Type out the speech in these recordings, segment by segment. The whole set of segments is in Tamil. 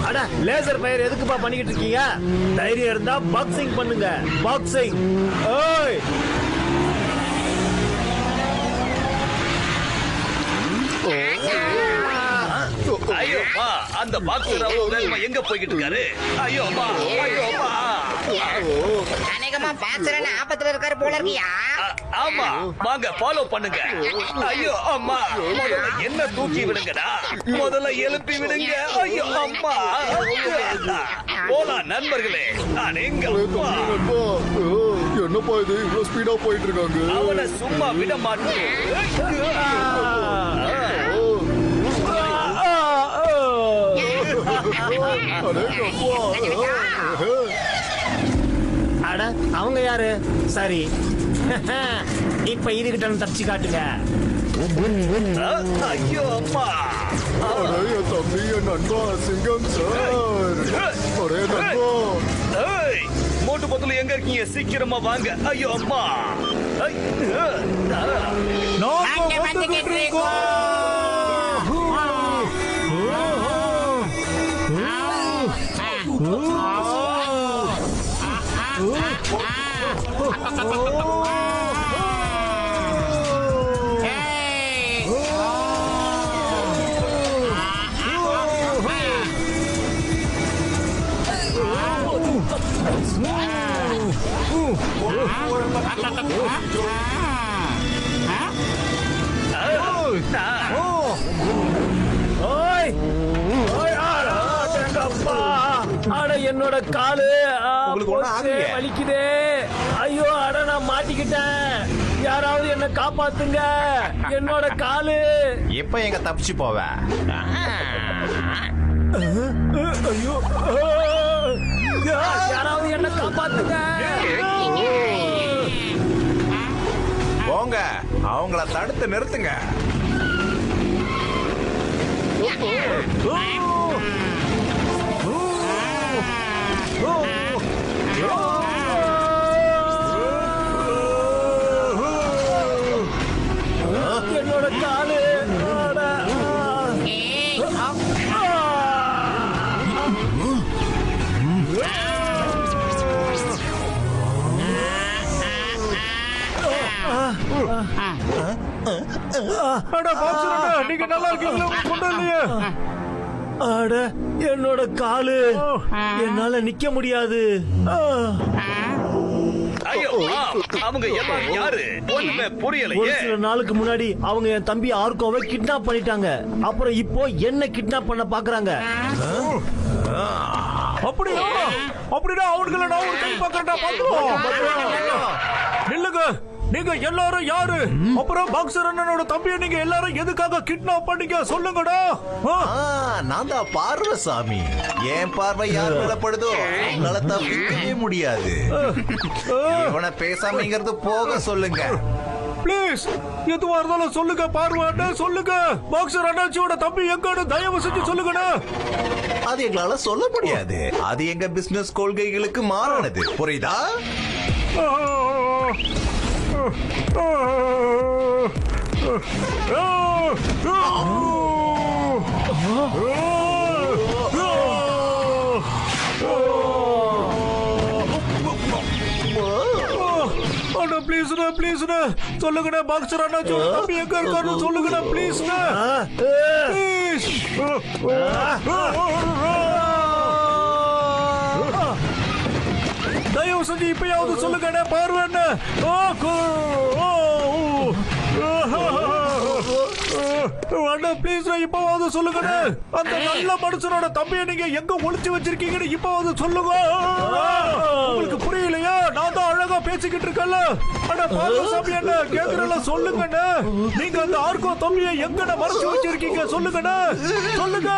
அட லேசர் ஃபயர் எதுக்குப்பா பண்ணிக்கிட்டு இருக்கீங்க? தைரியம் இருந்தா பாக்ஸிங் பண்ணுங்க. பாக்ஸிங். ஓய் ஐயோப்பா, அந்த பாக்ஸர் எங்க போய்கிட்டு இருக்காரு? ஐயோப்பா, ஐயோப்பா. அநேகமா பாக்ஸர் ஆபத்துல இருக்காரு போல இருக்கியா? ஆமா, வாங்க ஃபாலோ பண்ணுங்க. ஐயோ அம்மா, முதல்ல என்ன தூக்கி விடுங்கடா, முதல்ல எழுப்பி விடுங்க. ஐயோ அம்மா, போலாம் நண்பர்களே. என்னப்பா இது இவ்வளவு ஸ்பீடா போயிட்டு இருக்காங்க? அவனை சும்மா விட மாட்டேன். அட அவங்க யாரு? சரி, இப்ப இதுகிட்ட தப்பிச்சு காட்டுங்க. ஐயோ அம்மா, தம்பி என் நண்பா சிங்கம் சார். ஒரே நண்பா, மோட்டு பத்துல எங்க இருக்கீங்க? சீக்கிரமா வாங்க. ஐயோ அம்மா, என்னோட காலு வலிக்குதே. ஐயோ, அட நான் மாட்டிக்கிட்டேன். யாராவது என்ன காப்பாத்துங்க. என்னோட காலு. இப்ப எங்க தப்பிச்சு போவ? ஐயோ, யாராவது என்ன காப்பாத்துங்க. போங்க, அவங்கள தடுத்து நிறுத்துங்க. என்னோட காலு. நீங்க நல்லா இருக்கீங்களா? கொண்டு இல்லையே. அட என்னோட காலு. என்னால நிக்க முடியாது. அவங்க எல்லாம் யாரு? ஒண்ணுமே ஒரு புரியலையே. சில நாளுக்கு முன்னாடி அவங்க என் தம்பி ஆர்கோவை கிட்னாப் பண்ணிட்டாங்க. அப்புறம் இப்போ என்ன கிட்னாப் பண்ண பாக்குறாங்க. அப்படியா? அப்படின்னா அவங்களை நான் ஒரு கை பார்க்கறேன்டா. பாத்துருவோம். நில்லுங்க, நீங்க எல்லாரும் யாரு? அப்புறம் பாக்ஸர் அண்ணனோட தம்பியை நீங்க எல்லாரும் எதுக்காக கிட்னாப் பண்ணீங்க? சொல்லுங்கடா. நான் தான் பார்வசாமி. என் பார்வை யார் மேலப்படுதோ அவங்களால தப்பிக்கவே முடியாது. இவனை பேசாமங்கிறது போக சொல்லுங்க. பிளீஸ், எதுவா இருந்தாலும் சொல்லுங்க. பார்வாட்ட சொல்லுங்க. பாக்ஸர் அண்ணாச்சியோட தம்பி எங்கன்னு தயவு செஞ்சு சொல்லுங்கண்ணா. அது எங்களால சொல்ல முடியாது. அது எங்க பிசினஸ் கொள்கைகளுக்கு மாறானது. புரியுதா? பிளீஸ்ண்ணா, பிளீஸ்ண்ணா சொல்லுங்கண்ணா. பாக்ஸர் அண்ணாச்சி தம்பி எங்க இருக்காரு சொல்லுங்கண்ணா. பிளீஸ்ண்ணா, ப்ளீஸ். தயவு செஞ்சு இப்பயாவது சொல்லுங்கண்ணா. பார்வேண்ணா. அண்ணா ப்ளீஸ், இப்பவாவது சொல்லுங்கண்ணா. அந்த நல்ல மனுஷனோட தம்பியை நீங்க எங்க ஒளிச்சு வச்சிருக்கீங்கன்னு இப்பவாவது சொல்லுங்க. உங்களுக்கு புரியலையா? நான் தான் அழகா பேசிக்கிட்டு இருக்கேன்ல. அண்ணா பாலசாமி அண்ணா கேக்குறல சொல்லுங்கண்ணா. நீங்க அந்த ஆர்கோ தம்பியை எங்கண்ணா மறைச்சு வச்சிருக்கீங்க? சொல்லுங்கண்ணா, சொல்லுங்க.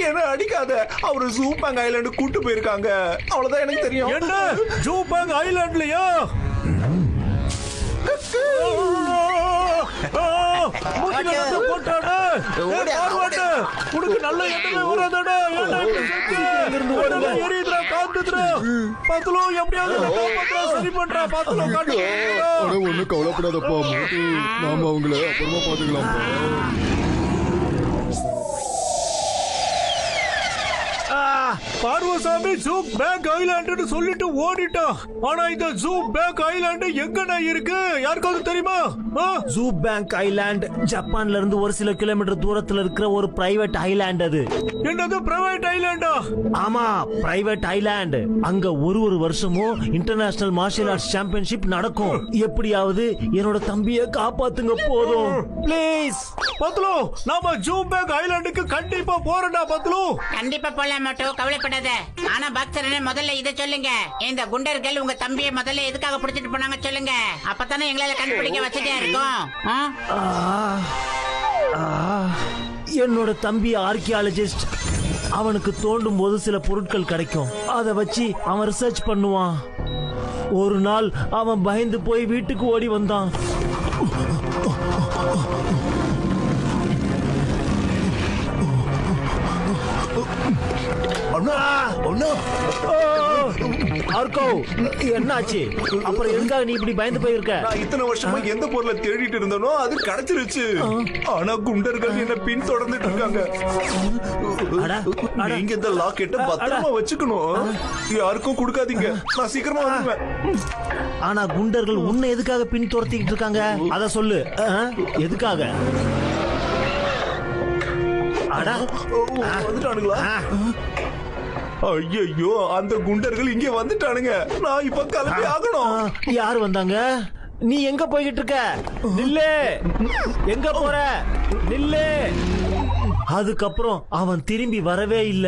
என்ன அடிக்காத. அவரு ஜூபாங் ஐலாண்டு கூட்டு போயிருக்காங்க. அவ்வளவுதான் எனக்கு தெரியும். என்ன ஜூபாங் ஐலாண்ட்லயா? உனக்கு நல்ல எண்ணமே வராதடா. எரியுதுடா, காத்துதுடா. பாத்துலோ எப்படியாவது சரி பண்றா. பாத்துலோ காட்டு. ஒண்ணு கவலைப்படாதப்பா. நாம அவங்கள அப்புறமா பாத்துக்கலாம். பார்வசாமி ஜூ பேக் ஐலாண்டுன்னு சொல்லிட்டு ஓடிட்டான். ஆனா இந்த ஜூ பேக் ஐலாண்டு எங்கண்ணா இருக்கு? யாருக்காவது தெரியுமா? ஜூ பேங்க் ஐலாண்ட் ஜப்பான்ல இருந்து ஒரு சில கிலோமீட்டர் தூரத்துல இருக்கிற ஒரு பிரைவேட் ஐலாண்ட். அது என்னது பிரைவேட் ஐலாண்டா? ஆமா, பிரைவேட் ஐலாண்ட். அங்க ஒரு வருஷமும் இன்டர்நேஷனல் மார்ஷியல் ஆர்ட்ஸ் சாம்பியன்ஷிப் நடக்கும். எப்படியாவது என்னோட தம்பியை காப்பாத்துங்க போதும், ப்ளீஸ். பத்லு, நாம ஜூ பேக் ஐலாண்டுக்கு கண்டிப்பா போறோம்டா பத்லு. கண்டிப்பா போலாம் மட்டும், கவலைப்படாத. ஆனா பாக்ஸரனே முதல்ல இத சொல்லுங்க, இந்த குண்டர்கள் உங்க தம்பியை முதல்ல எதுக்காக பிடிச்சிட்டு போனாங்க சொல்லுங்க. அப்பதானே எங்களால கண்டுபிடிக்க வசதியா இருக்கும். என்னோட தம்பி ஆர்கியாலஜிஸ்ட். அவனுக்கு தோண்டும் போது சில பொருட்கள் கிடைக்கும். அதை வச்சு அவன் ரிசர்ச் பண்ணுவான். ஒரு நாள் அவன் பயந்து போய் வீட்டுக்கு ஓடி வந்தான். என்னாச்சு? அப்புறம் எதுக்காக நீ இப்படி பயந்து போயிருக்க? நான் இத்தனை வருஷமா எந்த பொருளை தேடிட்டு இருந்தனோ அது கிடைச்சிருச்சு. ஆனா குண்டர்கள் என்ன பின் தொடர்ந்துட்டு இருக்காங்க. நீங்க இந்த லாக்கெட்டை பத்திரமா வச்சுக்கணும். யாருக்கும் கொடுக்காதீங்க. நான் சீக்கிரமா வந்துடுவேன். ஆனா குண்டர்கள் உன்னை எதுக்காக பின் துரத்திக்கிட்டு இருக்காங்க? அத சொல்லு. எதுக்காக? வந்துட்டானுங்களா? ஐயோ, அந்த குண்டர்கள் இங்க வந்துட்டானுங்க. நான் இப்ப கிளம்பி ஆகணும். யாரு வந்தாங்க? நீ எங்க போய்கிட்டு இருக்க? நில்லு. எங்க போற? நில்லு. அதுக்கப்புறம் அவன் திரும்பி வரவே இல்ல.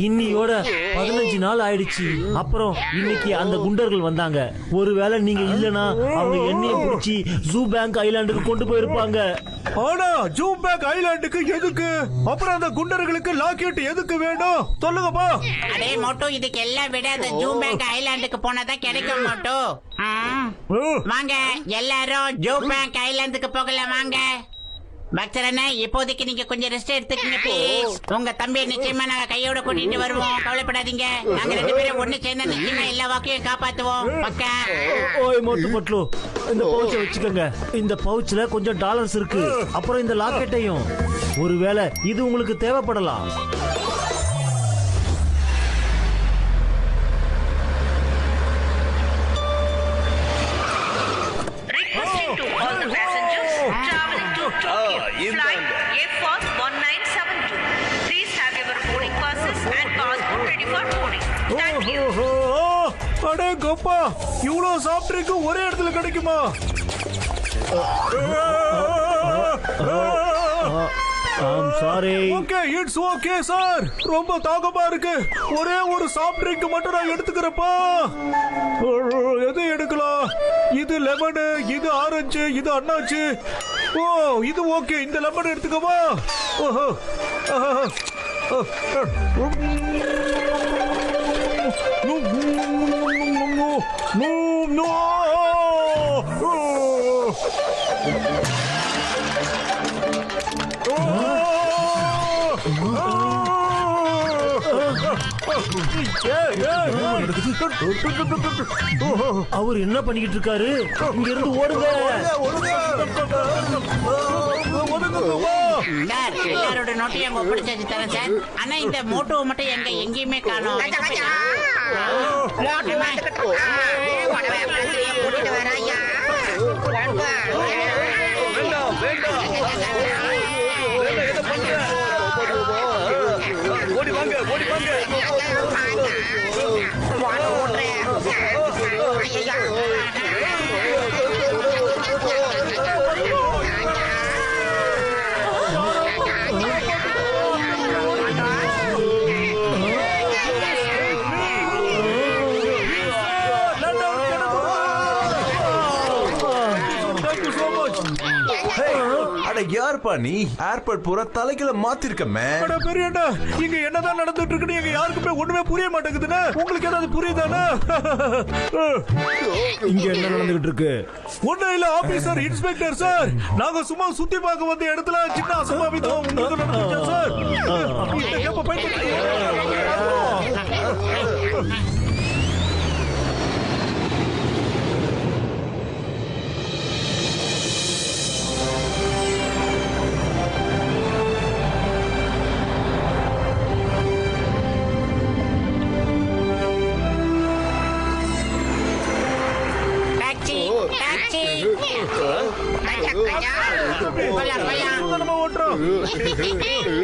இன்னியோட 15 நாள் ஆயிடுச்சு. அப்புறம் இன்னைக்கு அந்த குண்டர்கள் வந்தாங்க. ஒருவேளை நீங்க இல்லனா அவங்க என்னைய பிடிச்சி ஜூ பேங்க் ஐலாண்டுக்கு கொண்டு போயிருப்பாங்க. ஆனா ஜூ பேக் ஐலாண்டுக்கு எதுக்கு? அப்புறம் அந்த குண்டர்களுக்கு லாக்கெட் எதுக்கு வேணும்? சொல்லுங்கப்பா. அடே மோட்டோ, இதுக்கு எல்லாம் விட அந்த ஜூ பேக் ஐலாண்டுக்கு போனதான் கிடைக்கும் மோட்டோ. வாங்க எல்லாரும் ஜூ பேக் ஐலாண்டுக்கு போகலாம். வாங்க பக்தரண்ணே, இப்போதைக்கு நீங்க கொஞ்சம் ரெஸ்ட் எடுத்துக்கங்க ப்ளீஸ். உங்க தம்பியை நிச்சயமா நாங்க கையோட கூட்டிட்டு வருவோம், கவலைப்படாதீங்க. நாங்க 2 பேரும் ஒண்ணு சேர்ந்து நிச்சயமா எல்லா வாக்கையும் காப்பாத்துவோம். பக்கா. ஓய் மோட்டு பட்லு, இந்த பவுச்சை வச்சுக்கோங்க. இந்த பவுச்ல கொஞ்சம் டாலர்ஸ் இருக்கு. அப்புறம் இந்த லாக்கெட்டையும். ஒருவேளை இது உங்களுக்கு தேவைப்படலாம். Requesting to all the passengers traveling to Tokyo, flight Air Force 1972. Please have your boarding passes and passport ready for boarding. Thank you. அடே கோப்பா, இவ்வளவு சாஃப்ட் ட்ரிங்க் ஒரே இடத்துல கிடைக்குமா? Sorry. Okay, it's okay sir. ரொம்ப தாகமா இருக்கு. ஒரே ஒரு சாஃப்ட் ட்ரிங்க் மட்டும் நான் எடுத்துக்கிறப்பா. எது எடுக்கலாம்? இது லெமன், இது ஆரஞ்சு, இது அன்னாச்சு. ஓ, இது ஓகே. இந்த லெமன் எடுத்துக்கவா? ஓஹோ. அவர் என்ன பண்ணிக்கிட்டு இருக்காரு? இங்க இருந்து ஓடுங்க. சார், எல்லாரோட நோட்டையும் அங்க பிடிச்சாச்சு தரேன் சார். ஆனா இந்த மோட்டோவை மட்டும் எங்கேயுமே காணோம். கூட்டிட்டு வராயா? வேண்டாம் வேண்டாம், என்ன பண்ற? ஓடி வாங்க, ஓடி வாங்க. யாருப்பா நீ? ஏர்போர்ட் பூரா தலைகளை மாத்திருக்கமே. பெரியண்ணா, இங்க என்னதான் நடந்துட்டு இருக்குன்னு எங்க யாருக்குமே ஒண்ணுமே புரிய மாட்டேங்குதுன்னா உங்களுக்கு ஏதாவது புரியுதானா? இங்க என்ன நடந்துகிட்டு இருக்கு? ஒண்ணும் இல்ல ஆபீசர், இன்ஸ்பெக்டர் சார். நாங்க சும்மா சுத்தி பார்க்க வந்த இடத்துல சின்ன அசம்பாவிதம் உங்களுக்கு நடந்துச்சு சார். இந்த கேப்ப பயன்படுத்தி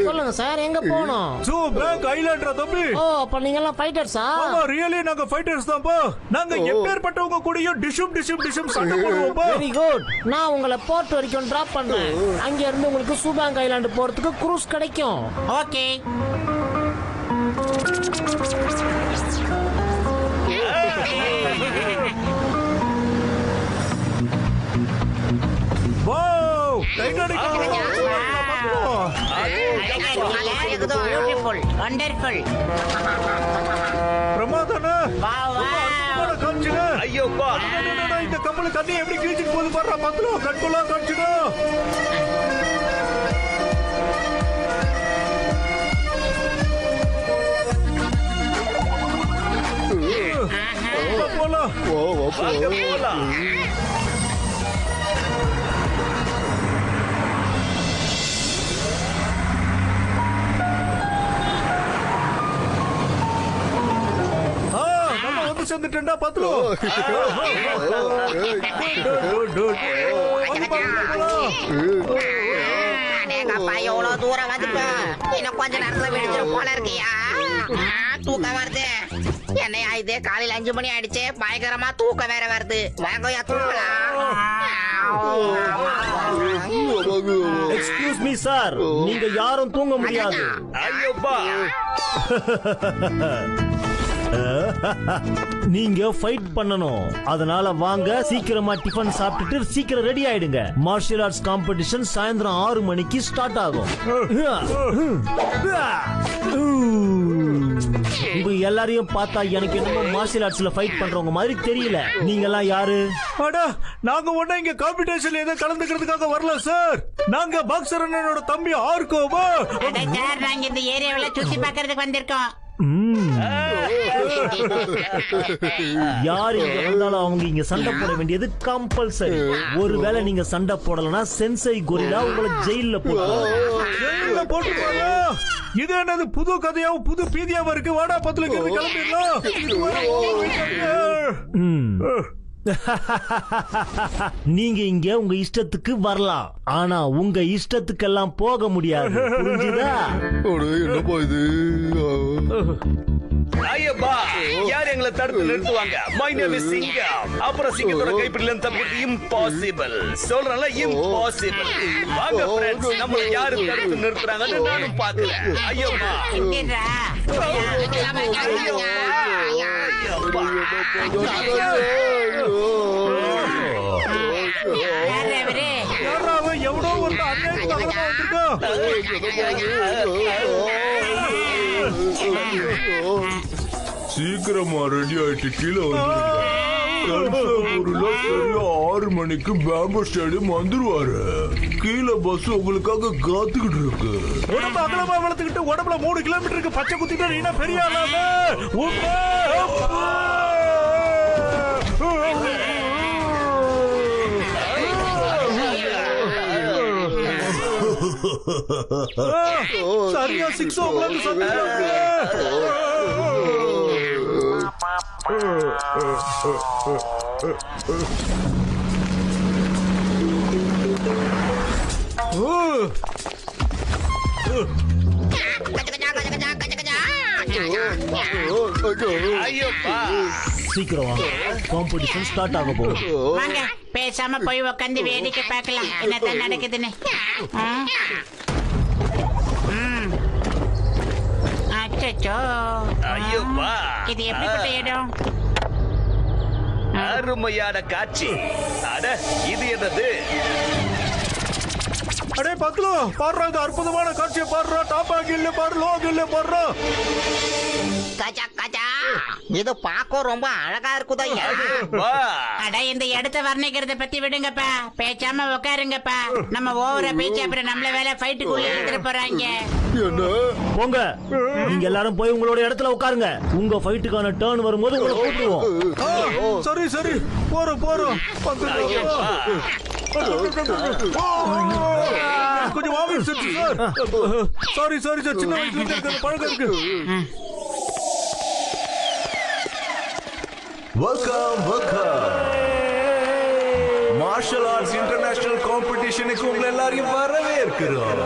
சொல்லுங்க சார், எங்க போகணும்? ஜூ பேங்க் ஐலாண்ட்ரா தம்பி. ஓ, அப்ப நீங்க எல்லாம் ஃபைட்டர்ஸா? ஆமா, ரியலி நாங்க ஃபைட்டர்ஸ் தான்ப்பா. நாங்க எப்பேற்பட்டவங்க கூடயும் டிஷும் சண்டை போடுவோம்ப்பா. Very good. நான் உங்களை போர்ட் வரைக்கும் டிராப் பண்றேன். அங்க இருந்து உங்களுக்கு சூபாங் ஐலாண்டு போறதுக்கு க்ரூஸ் கிடைக்கும். Okay. Wow, Titanic beautiful, wonderful. பிரமாதானே. Wow wow. காமிச்சுங்க. ஐயோப்பா இந்த கப்பல் தண்ணி எப்படி கிழிச்சிட்டு போகுது பாரு. பத்தலோ கண்கொள்ளா காமிச்சுங்க. போலாம். வாங்க போலாம். நம்ம வந்து சேர்ந்துட்டா பத்தலோ. எவ்வளவு தூரம் வந்துட்டோம். இன்னும் கொஞ்ச நேரத்துல விழுந்துரும் போல இருக்கியா? தூக்கம் வருது. என்னையா இது, காலையில 5 மணி ஆயிடுச்சு. பயங்கரமா தூக்கம் வேற வருது. வாங்கயா தூக்கலாம். எக்ஸ்கியூஸ் மீ சார், நீங்க யாரும் தூங்க முடியாது. ஐயோப்பா நீங்க ஃபைட் பண்ணணும். அதனால வாங்க, சீக்கிரமா டிஃபன் சாப்பிட்டுட்டு சீக்கிரம் ரெடி ஆயிடுங்க. மார்ஷியல் ஆர்ட்ஸ் காம்படிஷன் சாயந்தரம் 6 மணிக்கு ஸ்டார்ட் ஆகும். உங்க எல்லாரையும் பார்த்தா எனக்கு என்னமோ மார்ஷியல் ஆர்ட்ஸ்ல ஃபைட் பண்றவங்க மாதிரி தெரியல. நீங்க எல்லாம் யாரு? அடா, நாங்க ஒண்ணு இங்க காம்படிஷன்ல ஏதோ கலந்துக்கிறதுக்காக வரல சார். நாங்க பாக்ஸர் அண்ணனோட தம்பி ஆர்கோவா. சார், நாங்க இந்த ஏரியாவில சுத்தி பார்க்கிறதுக்கு வந்திருக்கோம். யார் இங்க வந்தாலும் அவங்க இங்க சண்டை போட வேண்டியது கம்பல்சரி. ஒருவேளை நீங்க சண்டை போடலனா சென்சை கொரில்லா உங்களை ஜெயில்ல போட்டுருவாங்க. இது என்னது புது கதையாவும் புது பீதியாவும் இருக்கு. வாடா பத்துல கிளம்பிடலாம். நீங்க இங்க உங்க இஷ்டத்துக்கு வரலாம், ஆனா உங்க இஷ்டத்துக்கெல்லாம் போக முடியாது. புரிஞ்சுதா? என்னப்பா இது? ஐயப்பா, யார் எங்களை தடுத்து நிறுத்துவாங்க? மை நேம் இஸ் சிங்கம். அப்புறம் சிங்கத்தோட கைப்பிடில இருந்து தப்பிக்கிறது இம்பாசிபிள். சொல்றேன்ல, இம்பாசிபிள். வாங்க ஃப்ரெண்ட்ஸ், நம்மள யாரு தடுத்து நிறுத்துறாங்கன்னு நானும் பாக்குறேன். ஐயோப்பா இங்கடா. எவ்வளோ ஒரு சீக்கிரமா ரெடி ஆயிட்டு கீழே வந்து 6 மணிக்கு பேம்பு ஸ்டேடியம் வந்துருவாரு. கீழே பஸ் உங்களுக்காக காத்துக்கிட்டு இருக்கு. உடம்பு அகலமா வளர்த்துக்கிட்டு உடம்புல 3 கிலோமீட்டருக்கு பச்சை குத்திட்டு நீனா பெரிய ஆளாமே. சரியா 6 o'clock சொன்னாங்க. ஐயோப்பா, சீக்கிரம் வாங்க, காம்படிஷன் ஸ்டார்ட் ஆக போகுது. வாங்க, பேசாம போய் உட்காந்து வேடிக்கை பார்க்கலாம் என்னதான் நடக்குதுன்னு. அச்சோ, ஐயோப்பா, இது எப்படிப்பட்ட இடம்? அருமையான காட்சி. அட, இது என்னது? அடே பத்லு, பாடுறா, இது அற்புதமான காட்சியை பாடுறா. டாப் ஆங்கிள் பாடு, லோ ஆங்கிள் பாடுறா. கஜா கஜா, இது பாக்க ரொம்ப அழகா இருக்குதா? அட, இந்த இடத்த வர்ணிக்கிறத பத்தி விடுங்கப்பா, பேசாம உட்காருங்கப்பா. நம்ம ஓவரா பேச்சு அப்புறம் நம்மள வேலை ஃபைட்டுக்குள்ள எடுத்துட்டு போறாங்க. போங்க, நீங்க எல்லாரும் போய் உங்களோட இடத்துல உட்காருங்க. உங்க ஃபைட்டுக்கான டர்ன் வரும்போது உங்களை கூப்பிடுவோம். சரி சரி, போறோம் போறோம். கொஞ்சம் வாங்க சார். சாரி சாரி சார், சின்ன வயசுல இருக்கிற பழக்கம் இருக்கு. Welcome welcome. Martial arts international காம்படிஷனுக்கு உங்களை எல்லாரையும் வரவேற்கிறோம்.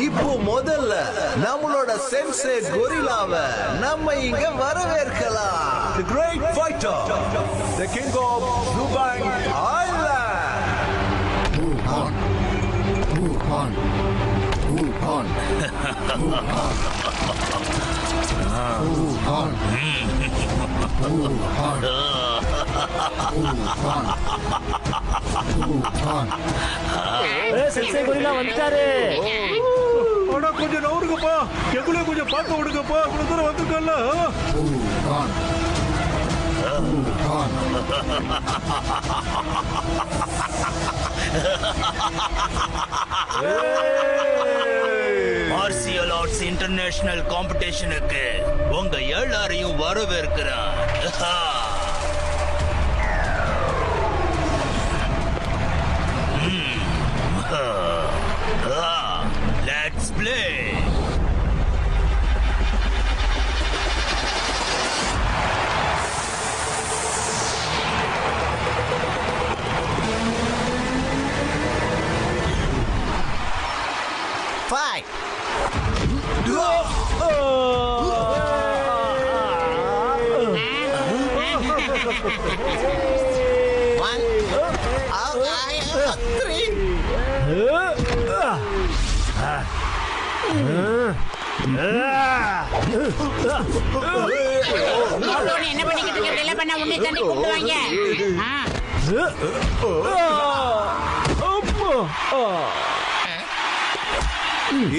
இப்போ முதல்ல நம்மளோட சென்சே கொரில்லாவை நம்ம இங்க வரவேற்கலாம். The great fighter, the king of Zubang Island. Wuhan. Wuhan. Wuhan. Wuhan. Sensei gorilla வந்துட்டாரு. ஆனா கொஞ்சம் நவருங்கப்பா, எங்களையும் கொஞ்சம் பார்க்க விடுங்கப்பா, இவ்வளவு தூரம் வந்துருக்கல. மார்ஷியல் ஆர்ட்ஸ் இன்டர்நேஷனல் காம்படிஷனுக்கு உங்க எல்லாரையும் வரவேற்கிறேன். Let's play. Fight. One. Three. என்ன பண்ணிக்கிட்டு இருக்க? வெளில பண்ண உன்னை தண்ணி கூப்பிடுவாங்க.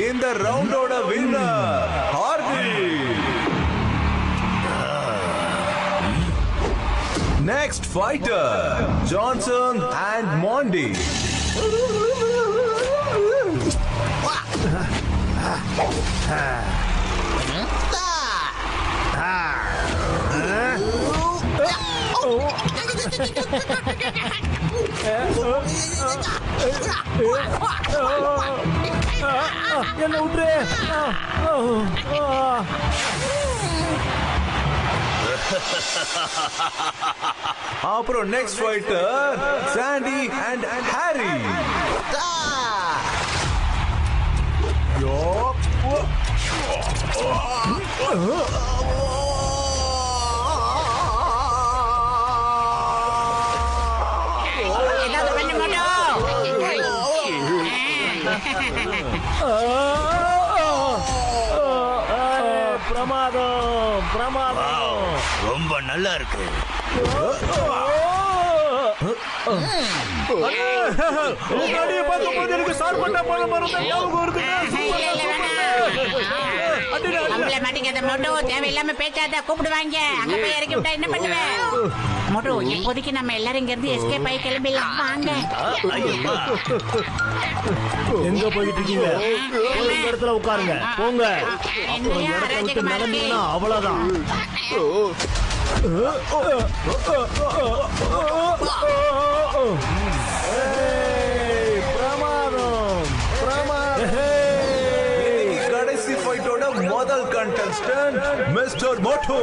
இந்த ரவுண்டோட winner Hardy. Next fighter, Johnson and Mondi. என்ன விட்டுரு. அப்புறம் next fighter Sandy and Harry. ஏதாவது பண்ண மாட்டோம். பிரமாதம் பிரமாதம். ரொம்ப நல்லா இருக்கு. முன்னாடியே பார்க்கும்போது எனக்கு சார்பட்டா பழம் மரம் ஞாபகம் வருது. நம்மள மாட்டிக்காத மோட்டோ, தேவையில்லாம பேச்சாத கூப்பிடுவாங்க. அங்க போய் இறக்கி விட்டா என்ன பண்ணுவேன்? மோட்டோ, இப்போதைக்கு நம்ம எல்லாரும் இங்க இருந்து எஸ்கேப் ஆகி கிளம்பிடலாம். வாங்க. எங்க போயிட்டு இருக்கீங்க? ஒரு இடத்துல உட்காருங்க. போங்க. அப்புறம் இடத்தை விட்டு நடந்தீங்கன்னா அவ்வளவுதான். பிரமாதம் பிரமாதம். கடைசி ஃபைட்டோட முதல் கண்டஸ்டன்ட் மிஸ்டர் மோட்டோ.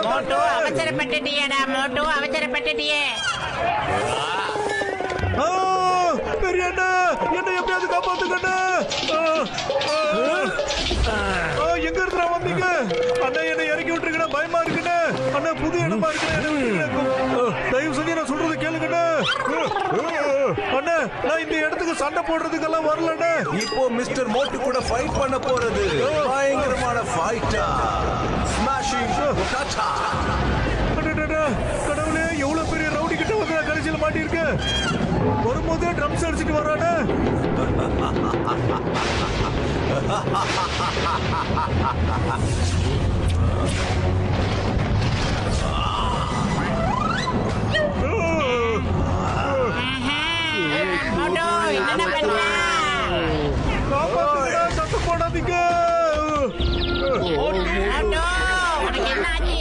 மோட்டோ அவசரப்பட்டுட்டியடா. மோட்டோ அவசரப்பட்டுட்டியே. பெரிய அண்ணா, என்ன எப்படியாவது காப்பாத்துக்கண்ணா. எங்க இருக்கிறா வந்தீங்க? அண்ணா என்னை இறக்கி விட்டுருக்கா, பயமா இருக்குண்ணே. அண்ணா புது இடமா இருக்குண்ணே, தயவு செஞ்சு நான் சொல்றது கேளுங்கண்ணா. அண்ணா, நான் இந்த இடத்துக்கு சண்டை போடுறதுக்கெல்லாம் வரலண்ணே. இப்போ மிஸ்டர் மோட்டு கூட ஃபைட் பண்ண போறது பயங்கரமான ஃபைட்டா. ஸ்மாஷிங் கட்டா. கடவுளே, எவ்வளவு பெரிய ரவுடி கிட்ட வந்து நான் கடைசியில் மாட்டியிருக்கேன். வரும்போதே ட்ரம்ஸ் அடிச்சுட்டு வர்றானே. மோட்டோ, என்னென்ன பண்ற? ஆச்சு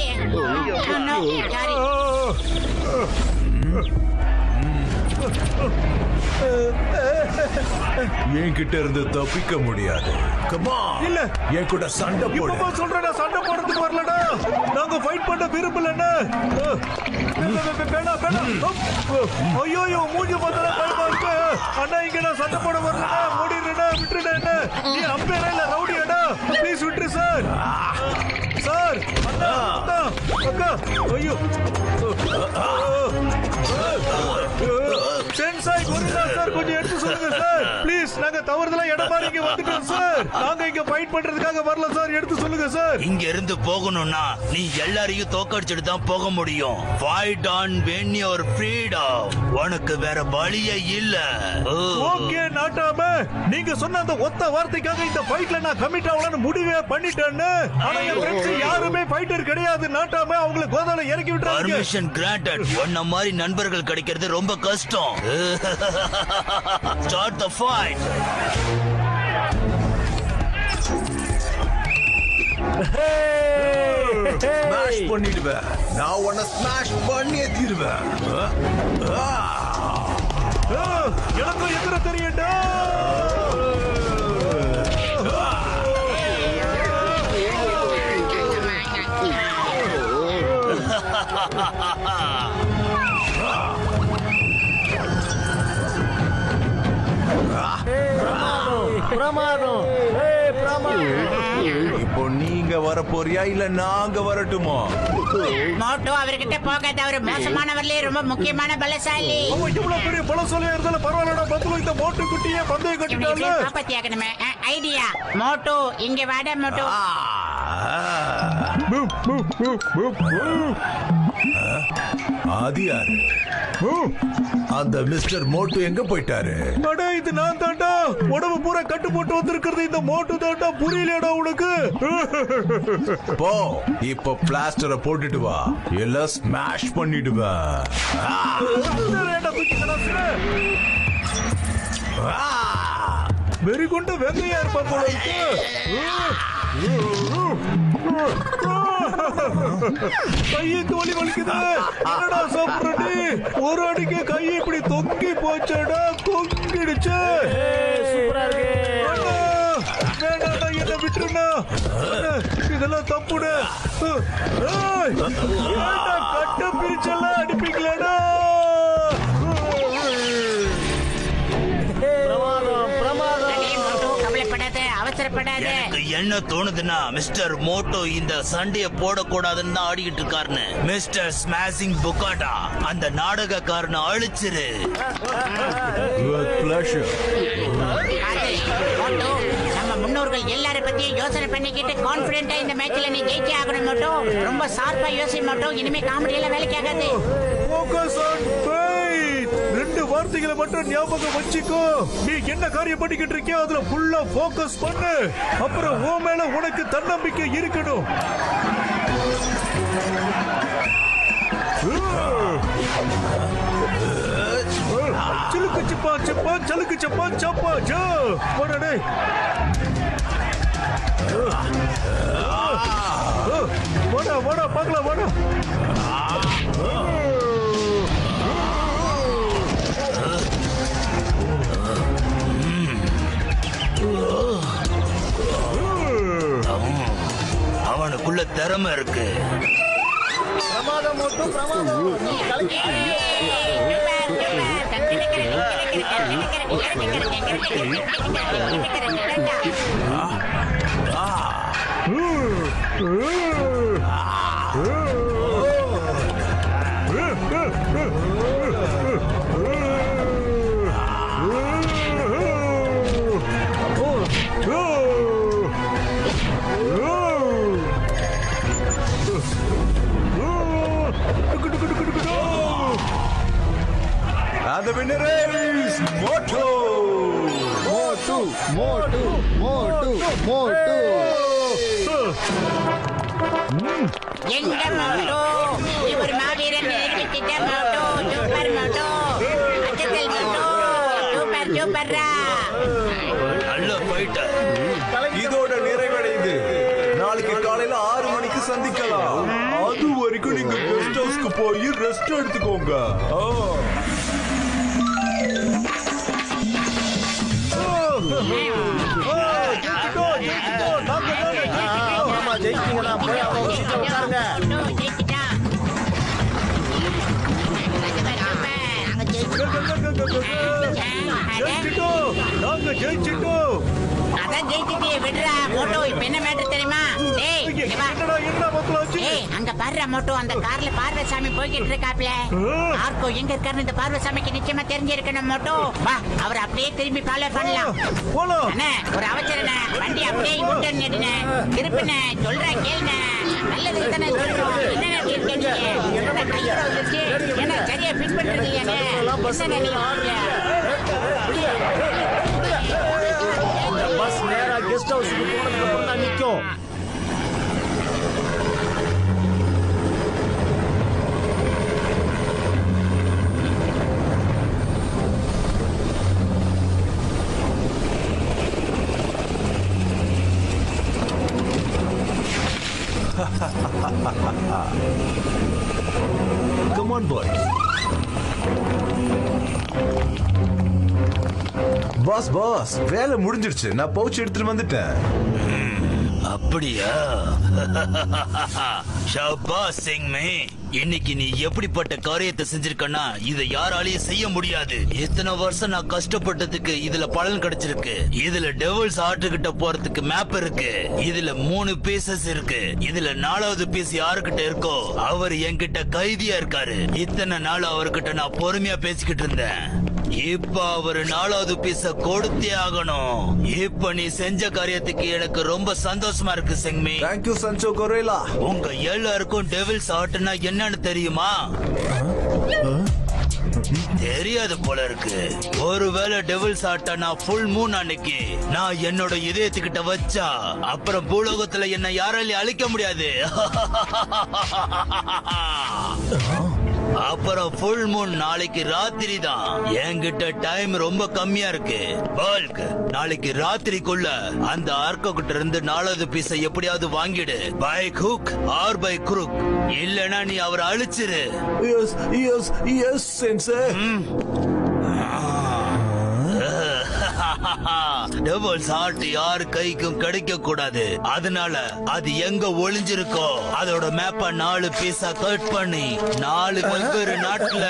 no, sorry. என்கிட்ட இருந்து தப்பிக்க முடியாது. கமா இல்ல என் கூட சண்டை போடு. இப்ப சொல்றேன், சண்டை போடுறதுக்கு வரலடா. நாங்க ஃபைட் பண்ண விரும்பலண்ணா. வேணாம் வேணாம். ஐயோ மூஞ்சி பார்த்தா பயமா இருக்கு. அண்ணா இங்க நான் சண்டை போட வரலடா. மூடிடுறேடா, விட்டுடுடா. நீ அம்பேரா இல்ல ரவுடியாடா? ப்ளீஸ் விட்டுரு சார். சார் அண்ணா அண்ணா அக்கா ஐயோ சென்சாய் கொரில்லா சார், கொஞ்சம் எடுத்து சொல்லுங்க சார் ப்ளீஸ். நாங்க தவறுதலா இடம் மாறி இங்க வந்துட்டோம் சார். நாங்க இங்க ஃபைட் பண்றதுக்காக வரல சார். எடுத்து சொல்லுங்க சார். இங்க இருந்து போகணும்னா நீ எல்லாரையும் தோக்கடிச்சிட்டு தான் போக முடியும். Fight on when your freedom. உனக்கு வேற வழியே இல்ல. ஓகே நாட்டாம, நீங்க சொன்ன அந்த ஒத்த வார்த்தைக்காக இந்த ஃபைட்ல நான் கமிட் ஆகலாம்னு முடிவே பண்ணிட்டேன்னு. ஆனா என் ஃப்ரெண்ட்ஸ் யாருமே ஃபைட்டர் கிடையாது நாட்டாம. அவங்களை கோதால இறக்கி விட்டுறாங்க. Permission granted. உன்ன மாதிரி நண்பர்கள் கிடைக்கிறது ரொம்ப கஷ்டம். Start the fight. ஸ்மாஷ் பண்ணிடுவேன். நான் உன்னை ஸ்மாஷ் பண்ணியே தீருவேன். எனக்கும் எதிர தெரியண்டா. பிரமாதம். இப்போ நீங்க வர போறியா இல்ல நாங்க வரட்டுமா? மோட்டோ அவர்கிட்ட போகாத. அவர் மோசமானவர்லயே ரொம்ப முக்கியமான பலசாலி. அவன் இவ்வளவு பெரிய பலசாலியா இருந்தாலும் பரவாயில்லடா. பத்துல இந்த மோட்டு குட்டியே பந்தயம் கட்டிட்டாங்க. காப்பாத்தி ஆகணுமே. ஐடியா மோட்டோ, இங்க வாடா மோட்டோ. அது யாரு? அந்த மிஸ்டர் மோட்டு எங்க போயிட்டாரு? அடே இது நான் தாண்டா. உடம்பு பூரா கட்டு போட்டு வந்திருக்கிறது இந்த மோட்டு தாண்டா. புரியலடா உனக்கு? போ இப்ப பிளாஸ்டரை போட்டுட்டு வா, இல்ல ஸ்மாஷ் பண்ணிடுவேன். வெறி கொண்ட வெங்கையா இருப்பான் போல இருக்கு. கையை தோலி வலிக்குது. என்னடா சாப்பிடுறடி? ஒரு அடிக்கு கையை இப்படி தொங்கி போச்சடா. தொங்கிடுச்சு. வேணாடா, என்ன விட்டுருண்ணா. இதெல்லாம் தப்புடு. கட்ட பிரிச்செல்லாம் அடிப்பீங்களேடா. அவசரப்படாத. எனக்கு என்ன தோணுதுன்னா மிஸ்டர் மோட்டோ இந்த சண்டைய போடக்கூடாதுன்னு தான் ஆடிக்கிட்டு இருக்காருன்னு. மிஸ்டர் ஸ்மாஷிங் புகாட்டா, அந்த நாடகக்காரனை அழிச்சிரு. மோட்டோ, நம்ம முன்னோர்கள் எல்லார பத்தியும் யோசனை பண்ணிக்கிட்டு கான்பிடென்ட்டா இந்த மேட்ச்ல நீ ஜெயிச்சே ஆகணும் மோட்டோ. ரொம்ப ஷார்ப்பா யோசி மோட்டோ. இனிமே காமெடி எல்லாம் வேலைக்கு ஆகாது. Focus on fight. ரெண்டு வார்த்தைகளை மட்டும் ஞாபகம் வச்சுக்கோ. நீ என்ன காரியம் பண்ணிக்கிட்டு இருக்கியோ அதுல ஃபுல்லா ஃபோக்கஸ் பண்ணு. அப்புறம் ஓ மேல உனக்கு தன்னம்பிக்கை இருக்கணும். சிலுக்கு சிப்பா சிப்பா சலுக்கு சிப்பா சப்பா ஜோ போடடே. வாடா வாடா பார்க்கலாம் வாடா. அவனுக்குள்ள திறமை இருக்கு. பிரமாதம் மட்டும் பிரமாதம். நீ And the winner is Moto. Motu, Motu, Motu, Motu. எங்க மோட்டோ, இவர் மாவீரன் நிரூபித்த மோட்டோ. சூப்பர் மோட்டோ, அச்சல் மோட்டோ, சூப்பர் சூப்பர்ரா. நல்ல ஃபைட்டர். இதோட நிறைவடைந்து நாளைக்கு காலையில 6 மணிக்கு சந்திக்கலாம். வரைக்கும் நீங்க கெஸ்ட் ஹவுஸ்க்கு போய் ரெஸ்ட் எடுத்துக்கோங்க. ஆமா ஜெயிச்சிட்டீங்களா? போய் அவங்க சீட்ல உட்காருங்க. நாங்க ஜெயிச்சிட்டோம். அதான் ஜெயிச்சிட்டியே, விடுறா. மோட்டோ இப்ப என்ன மேட்டர் தெரியுமா? டேய் இங்க வா. என்ன மக்களாச்சு? ஏய் அங்க பாருடா மோட்டோ, அந்த கார்ல பார்வசாமி போய்கிட்டு இருக்காப்ல. ஆர்கோ எங்க இருக்காருன்னு இந்த பார்வசாமிக்கு நிச்சயமா தெரிஞ்சிருக்கணும் மோட்டோ. வா அவர் அப்படியே திரும்பி ஃபாலோ பண்ணலாம். போலாம். அண்ணே ஒரு அவசரண்ணே, வண்டி அப்படியே யூட்டர்ன் எடுண்ணே, திருப்பிண்ணே, சொல்றேன் கேளுண்ணே. நல்லது தானே சொல்றோம். என்ன நினைச்சிருக்க நீங்க? என்ன கையோட வந்துச்சு? என்ன சரியா ஃபிட் பண்றது இல்லையாண்ணே? என்ன நினைக்கிறீங்க? பஸ் நேரா கெஸ்ட் ஹவுஸ்க்கு போனதுக்கு அப்புறம் தான் நிக்கும். Come on, boys. பாஸ் வேலை முடிஞ்சிருச்சு. நான் பவுச் எடுத்துட்டு வந்துட்டேன். அப்படியா? ஷாபாஸ் சிங்மே, இன்னைக்கு நீ எப்படிப்பட்ட காரியத்தை செஞ்சிருக்கனா இதை யாராலையும் செய்ய முடியாது. இத்தனை வருஷம் நான் கஷ்டப்பட்டதுக்கு இதுல பலன் கிடைச்சிருக்கு. இதுல டெவில்ஸ் ஆர்ட்டுகிட்ட போறதுக்கு மேப் இருக்கு. இதுல 3 பீசஸ் இருக்கு. இதுல 4வது பீஸ் யாருக்கிட்ட இருக்கோ அவர் என்கிட்ட கைதியா இருக்காரு. இத்தனை நாள் அவர்கிட்ட நான் பொறுமையா பேசிக்கிட்டு இருந்தேன். இப்ப அவர் 4வது பீஸ கொடுத்தே ஆகணும். இப்ப நீ செஞ்ச காரியத்துக்கு எனக்கு ரொம்ப சந்தோஷமா இருக்கு சிங்மி. Thank you, Sancho Gorilla. உங்க எல்லாருக்கும் டெவில்ஸ் ஆர்ட்னா என்னன்னு தெரியுமா? தெரியாது போல இருக்கு. ஒருவேளை டெவில்ஸ் ஆர்ட்னா ஃபுல் மூன் அன்னைக்கு நான் என்னோட இதயத்துக்கிட்ட வச்சா அப்புறம் பூலோகத்துல என்ன யாராலையும் அழிக்க முடியாது. அப்புறம் ஃபுல் மூன் நாளைக்கு ராத்திரி தான். என்கிட்ட டைம் ரொம்ப கம்மியா இருக்கு. பல்க் நாளைக்கு ராத்திரிக்குள்ள அந்த ஆர்கோ கிட்ட இருந்து 4வது பீஸை எப்படியாவது வாங்கிடு. By hook or by crook. இல்லனா நீ அவரை அழிச்சிரு. Yes, Sensei. டெவில்ஸ் ஆர்ட் யார் கைக்கும் கிடைக்க கூடாது. அதனால அது எங்க ஒளிஞ்சிருக்கோ அதோட மேப்ப 4 பீஸா கட் பண்ணி 4 வெவ்வேறு நாட்டுல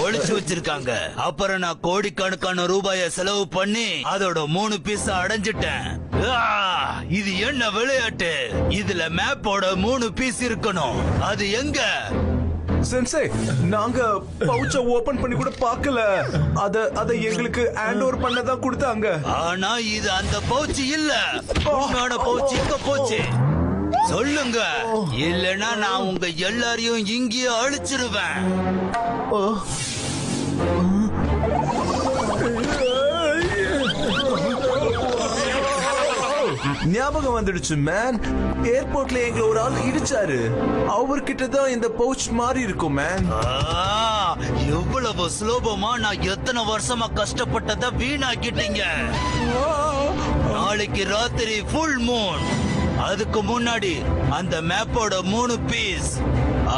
ஒளிச்சு வச்சிருக்காங்க. அப்புறம் நான் கோடிக்கணக்கான ரூபாய செலவு பண்ணி அதோட 3 பீஸா அடைஞ்சிட்டேன். இது என்ன விளையாட்டு? இதுல மேப்போட 3 பீஸ் இருக்கணும். அது எங்க? சென்சே, நாங்க பவுச்ச ஓபன் பண்ணி கூட பார்க்கல. அத எங்களுக்கு ஹேண்ட் ஓவர் பண்ணதான் கொடுத்தாங்க. ஆனா இது அந்த பவுச் இல்ல. உன்னோட பவுச் எங்க போச்சு? சொல்லுங்க, இல்லனா நான் உங்க எல்லாரையும் இங்கேயே அழிச்சிருவேன். ஞாபகம் வந்துடுச்சு மேன். ஏர்போர்ட்ல எங்க ஒரு ஆள் இடிச்சாரு. அவர்கிட்ட தான் இந்த பவுச் மாறி இருக்கும் மேன். எவ்வளவு சுலபமா நான் எத்தனை வருஷமா கஷ்டப்பட்டத வீணாக்கிட்டீங்க. நாளைக்கு ராத்திரி ஃபுல் மூன். அதுக்கு முன்னாடி அந்த மேப்போட 3 பீஸ்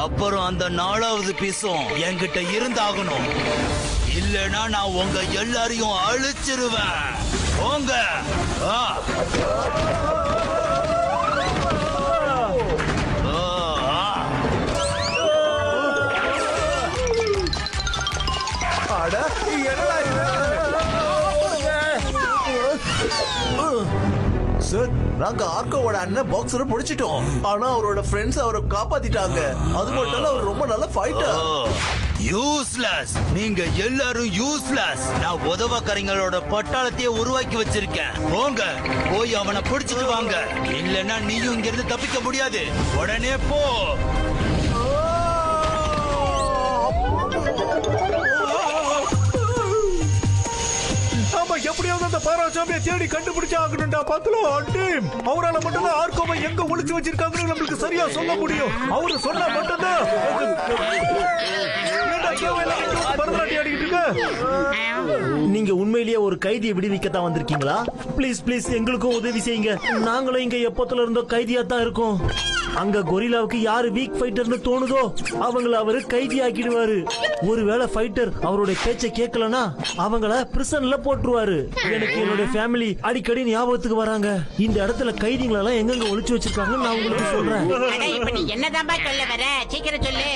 அப்புறம் அந்த 4வது பீஸும் என்கிட்ட இருந்தாகணும். இல்லனா நான் உங்க எல்லாரையும் அழிச்சிருவேன். போங்க. அட என்னடா சார், நாங்க ஆர்கோவோட அண்ணன் பாக்ஸரை பிடிச்சிட்டோம். ஆனா அவரோட ஃப்ரெண்ட்ஸ் அவரை காப்பாத்திட்டாங்க. அது மட்டும் இல்ல, அவர் ரொம்ப நல்ல ஃபைட்டர். யூஸ்லெஸ். நீங்க எல்லாரும் யூஸ்லெஸ். நான் உதவக்காரங்களோட பட்டாளத்தையே உருவாக்கி வச்சிருக்கேன். போங்க, போய் அவனை பிடிச்சிட்டு வாங்க. இல்லன்னா நீயும் இங்க இருந்து தப்பிக்க முடியாது. உடனே போ. எப்படியாவது அந்த பாராசாமியை தேடி கண்டுபிடிச்சா ஆகணும்டா. பாத்துலாம் டீம், அவரால் மட்டும்தான் ஆர்கோவை எங்க ஒளிச்சு வச்சிருக்காங்கன்னு நம்மளுக்கு சரியா சொல்ல முடியும். அவரு சொன்னா மட்டும்தான். பரதநாட்டியம் ஆடிக்கிட்டு இருக்க. நீங்க உண்மையிலேயே ஒரு கைதியை விடுவிக்கத்தான் வந்திருக்கீங்களா? ப்ளீஸ் ப்ளீஸ் எங்களுக்கும் உதவி செய்யுங்க. நாங்களும் இங்க எப்பத்துல இருந்தோ கைதியா தான் இருக்கோம். அங்க கொரில்லாவுக்கு யாரு வீக் ஃபைட்டர்னு தோணுதோ அவங்கள அவரு கைதி ஆக்கிடுவாரு. ஒருவேளை ஃபைட்டர் அவருடைய பேச்சை கேட்கலனா அவங்கள பிரிசன்ல போட்டுருவாரு. எனக்கு என்னுடைய ஃபேமிலி அடிக்கடி ஞாபகத்துக்கு வராங்க. இந்த இடத்துல கைதிகளை எல்லாம் எங்க ஒளிச்சு வச்சிருக்காங்கன்னு நான் உங்களுக்கு சொல்றேன். இப்ப நீ என்னதான்பா சொல்ல வர? சீக்கிரம் சொல்லு.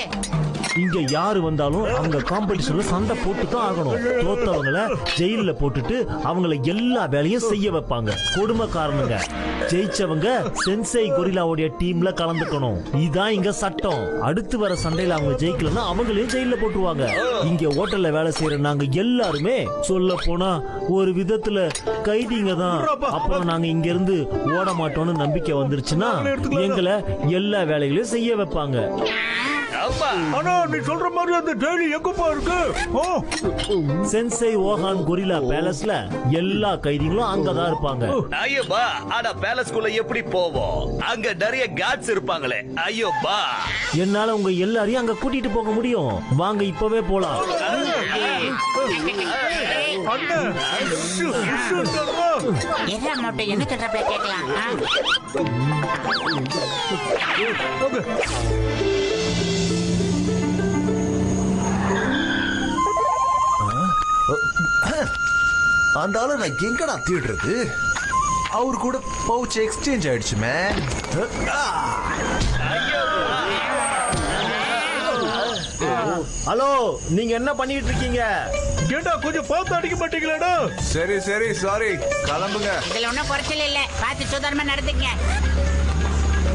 இங்க யாரு வந்தாலும் அவங்க காம்படிஷன்ல சண்டை போட்டு தான் ஆகணும். தோத்தவங்கள ஜெயில போட்டுட்டு அவங்கள எல்லா வேலையும் செய்ய வைப்பாங்க. கொடுமைக்காரனுங்க. ஜெயிச்சவங்க சென்சை கொரில்லாவுடைய டீம்ல கலந்துக்கணும். இதான் இங்க சட்டம். அடுத்து வர சண்டையில அவங்க ஜெயிக்கலன்னா அவங்களையும் ஜெயில போட்டுருவாங்க. இங்க ஹோட்டல்ல வேலை செய்யற நாங்க எல்லாருமே சொல்ல போனா ஒரு விதத்துல கைதிங்க தான். அப்புறம் நாங்க இங்க இருந்து ஓட மாட்டோம்னு நம்பிக்கை வந்துருச்சுன்னா எங்களை எல்லா வேலைகளையும் செய்ய வைப்பாங்க. ஆனா நீ சொல்ற மாதிரி அந்த டெய்லி எங்கப்பா இருக்கு? சென்சை ஓஹான் கொரில்லா பேலஸ்ல எல்லா கைதிகளும் அங்கதான் இருப்பாங்க. ஐயோபா, ஆனா பேலஸ்குள்ள எப்படி போவோம்? அங்க நிறைய காட்ஸ் இருப்பாங்களே. ஐயோபா, என்னால உங்க எல்லாரையும் அங்க கூட்டிட்டு போக முடியும். வாங்க இப்பவே போலாம். என்ன மட்டும் என்ன கேட்டப்ப கேட்கலாம். அந்த ஆளு நான் எங்கடா தேடுறது? அவரு கூட பவுச் எக்ஸ்சேஞ்ச் ஆயிடுச்சு மேன். ஹலோ, நீங்க என்ன பண்ணிட்டு இருக்கீங்க? கேட்டா கொஞ்சம் பார்த்து அடிக்க மாட்டீங்களாடா? சரி சரி சாரி, கிளம்புங்க. இதுல ஒன்னும் குறைச்சல் இல்ல. பார்த்து சுதாரணமா நடந்துங்க.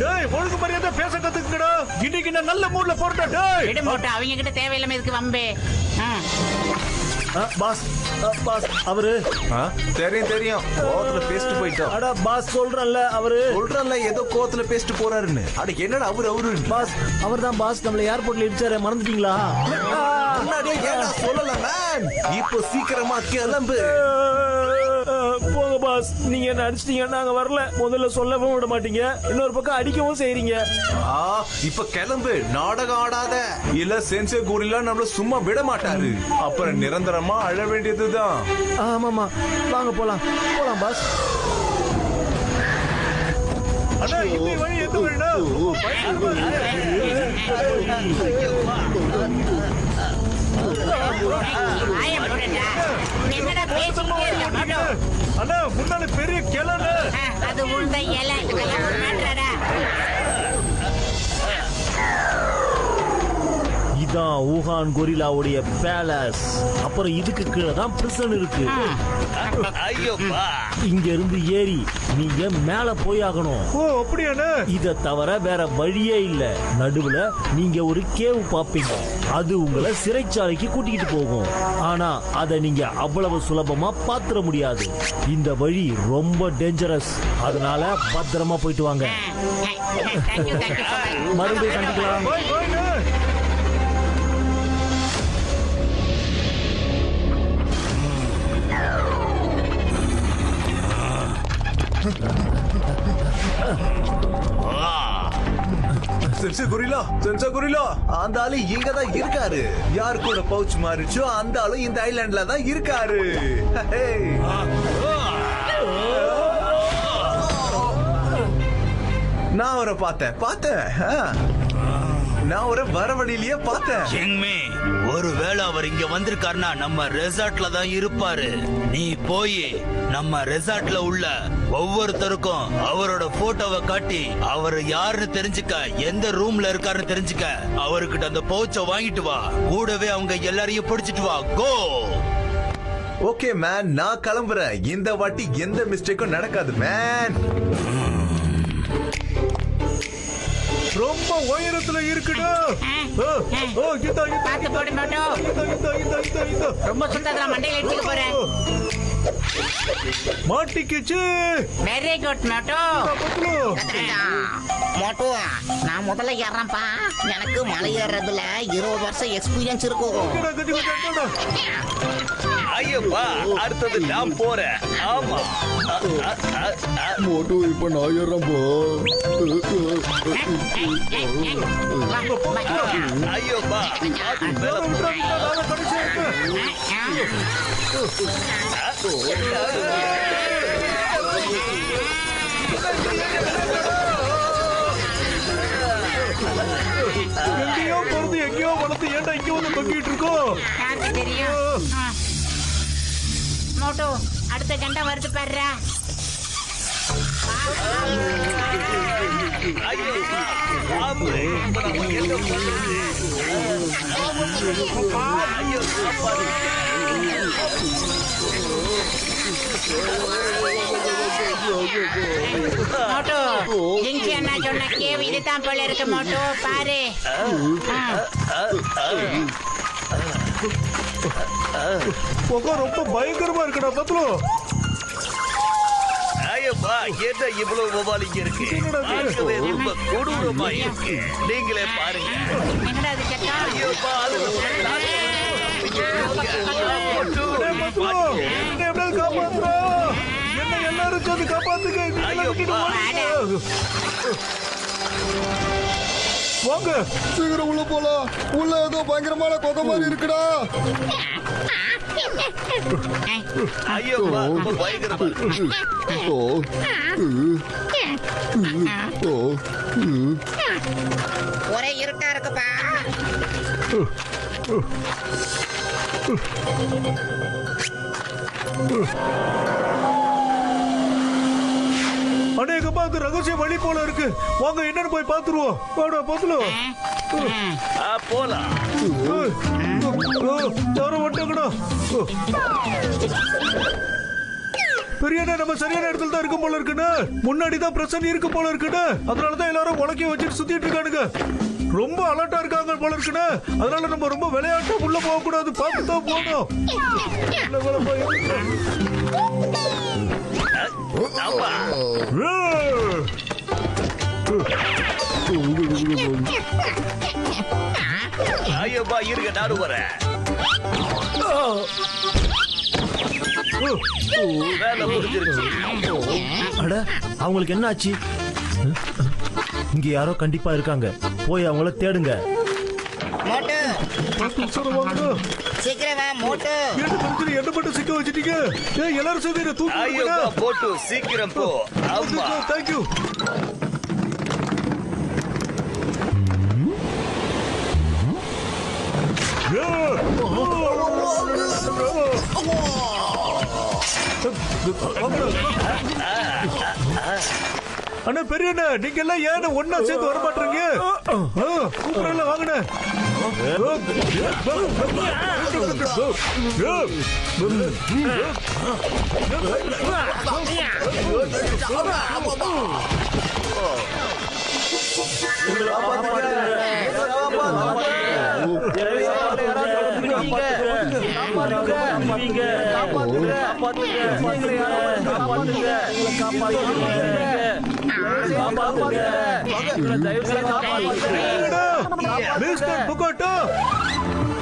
டேய், ஒழுங்கு மரியாதை பேச கத்துக்கடா. இன்னைக்கு நான் நல்ல மூட்ல போறேன். டேய், விடு மோட்டோ, அவங்க கிட்ட தேவையில்லாம இதுக்கு வம்பு. பாஸ், பாஸ் அவரு தெரியும் தெரியும், கோவத்துல பேசிட்டு போயிட்டோம். அட பாஸ் சொல்றேன்ல, அவரு சொல்றேன்ல ஏதோ கோவத்துல பேசிட்டு போறாருன்னு. அட என்னடா அவரு பாஸ், அவர்தான் பாஸ். நம்மள ஏர்போர்ட்ல இடிச்சாரு, மறந்துட்டீங்களா? முன்னாடியே ஏன்டா சொல்லல மேன்? இப்போ சீக்கிரமா கிளம்பு. போங்க பாஸ், நீங்க என்ன அடிச்சிட்டீங்க, நாங்க வரல. முதல்ல சொல்லவும் விட மாட்டீங்க, இன்னொரு பக்கம் அடிக்கவும் செய்றீங்க. இப்ப கிளம்பு, நாடகம் ஆடாத. இல்ல சென்சே கொரில்லா நம்மள சும்மா விட மாட்டாரு. அப்புறம் நிரந்தரமா அழ வேண்டியதுதான். ஆமாமா, வாங்க போலாம். போலாம் பாஸ். அண்ணா, இந்த வழி எந்த வழிடா? என்னடா பேசிட்டே இருக்க மோட்டோ? அண்ணா, முன்னால பெரிய கிளறு. அது உள்த இலை. இதெல்லாம் ஒரு மேட்டரடா. இதான் ஊஹான் கொரில்லாவுடைய பேலஸ். அப்புறம் இதுக்கு கீழே தான் பிரிசன் இருக்கு. ஐயோபா, இங்க இருந்து ஏறி நீங்க மேல போய் ஆகணும். ஓ, அப்படியாண்ணா? இத தவிர வேற வழியே இல்ல. நடுவுல நீங்க ஒரு கேவ் பாப்பீங்க. அது உங்களை சிறைச்சாலைக்கு கூட்டிட்டு போகும். ஆனா அத நீங்க அவ்வளவு சுலபமா பாத்துற முடியாது. இந்த வழி ரொம்ப டேஞ்சரஸ். அதனால பத்திரமா போயிட்டு வாங்க. மறுபடியும் சந்திக்கலாம். சென்சே கொரில்லா, சென்சே கொரில்லா, அந்த ஆளு இங்க தான் இருக்காரு. யார் கூட பவுச் மாறிச்சோ அந்த ஆளு இந்த ஐலாண்ட்ல தான் இருக்காரு. நான் அவரை பார்த்தேன். நான் ஒரு வர வழியிலேயே பார்த்தேன். எங்மே, ஒருவேளை அவர் இங்க வந்திருக்காருன்னா நம்ம ரெசார்ட்ல தான் இருப்பாரு. நீ போய் நம்ம ரெசார்ட்ல உள்ள ஒவ்வொருத்தருக்கும் அவரோட போட்டோவை காட்டி அவர் யாருன்னு தெரிஞ்சுக்க, எந்த ரூம்ல இருக்காருன்னு தெரிஞ்சுக்க, அவர்கிட்ட அந்த பவுச்ச வாங்கிட்டு வா. கூடவே அவங்க எல்லாரையும் பிடிச்சிட்டு வா. கோ. ஓகே மேன், நான் கிளம்புறேன். இந்த வாட்டி எந்த மிஸ்டேக்கும் நடக்காது மேன். ரொம்ப உயரத்துல இருக்குடா. பார்த்து போடு மோட்டோ. ரொம்ப சுத்தாதடா, மண்டையில இடிச்சுக்க போறேன். மாட்டிக்கிச்சு. Very good Moto. மோட்டோ, நான் முதல்ல ஏறேன்ப்பா. எனக்கு மலை ஏறதுல 20 வருஷம் எக்ஸ்பீரியன்ஸ் இருக்கும். ஐயோபா, அடுத்தது நான் போறேன். ஆமா, மோட்டு இப்ப நான் ஏறப்போ. ஐயோபா, எங்கேயோ பிறந்து எங்கேயோ வளர்த்து ஏன்டா இங்க வந்து தொங்கிட்டு இருக்கோம்? யாருக்கு தெரியும்? மோட்டோ அடுத்த கண்டா வருது பாருடா. ஐயோ பாம்பு. இப்ப நம்ம என்ன பண்றது? ஐயோ காப்பாத்து. மோட்டோ ஜிங்சி அண்ணா சொன்ன கேவ் இதுதான் போல இருக்கு. மோட்டோ பாரு. புகை ரொம்ப பயங்கரமா இருக்குடா பத்லு. ஐயப்பா என்ன இவ்வளவு வவாலிங்க இருக்கு? பார்க்கவே ரொம்ப கொடூரமா இருக்கு. நீங்களே பாருங்க. என்னடா அது சத்தம்? ஐயோப்பா அது காப்பாத்துறா, என்ன எல்லாரும் சேர்ந்து காப்பாத்துங்க. வாங்க சீக்கிரம் உள்ள போலாம். உள்ள ஏதோ பயங்கரமான கொகை மாதிரி இருக்குடா. ஐயோப்பா ரொம்ப பயங்கரமா இருக்கு. ஓ ஓ ஒரே இருட்டா இருக்குப்பா. அநேகமா அது ரகசிய வழி போல இருக்கு. வாங்க என்னன்னு போய் பாத்துருவோம். வாடா பத்லு. போலாம். யாரும் வந்துட்டாங்கடா. பெரியண்ணா நம்ம சரியான இடத்துல தான் இருக்கும் போல இருக்குன்னு. முன்னாடிதான் பிரச்சனை இருக்கு போல இருக்குன்னு. அதனாலதான் எல்லாரும் உலக்கைய வச்சுட்டு சுத்திட்டு இருக்கானுங்க. ரொம்ப அலர்ட்டா இருக்காங்க போல இருக்குன்னு. அதனால நம்ம ரொம்ப விளையாட்டா உள்ள போக கூடாது. பார்த்து தான் போகணும். ஐயோப்பா இருங்க நானும் வரேன். வேலை முடிஞ்சிருச்சு. அட அவங்களுக்கு என்ன ஆச்சு? இங்க யாரோ கண்டிப்பா இருக்காங்க. போய் அவங்கள தேடுங்க. மோட்டு சீக்கிரம் வா மோட்டு. என்ன மட்டும் சிக்க வச்சிட்டீங்க? எல்லாரும் சேர்ந்து தூக்கி ஐயோப்பா போட்டு சீக்கிரம் போ. ஆமா தேங்க்யூ. அண்ணா பெரியண்ணா நீங்க எல்லாம் ஏன் ஒன்னா சேர்ந்து வர மாட்டீங்க? கூப்பிடல வாங்கண்ணே.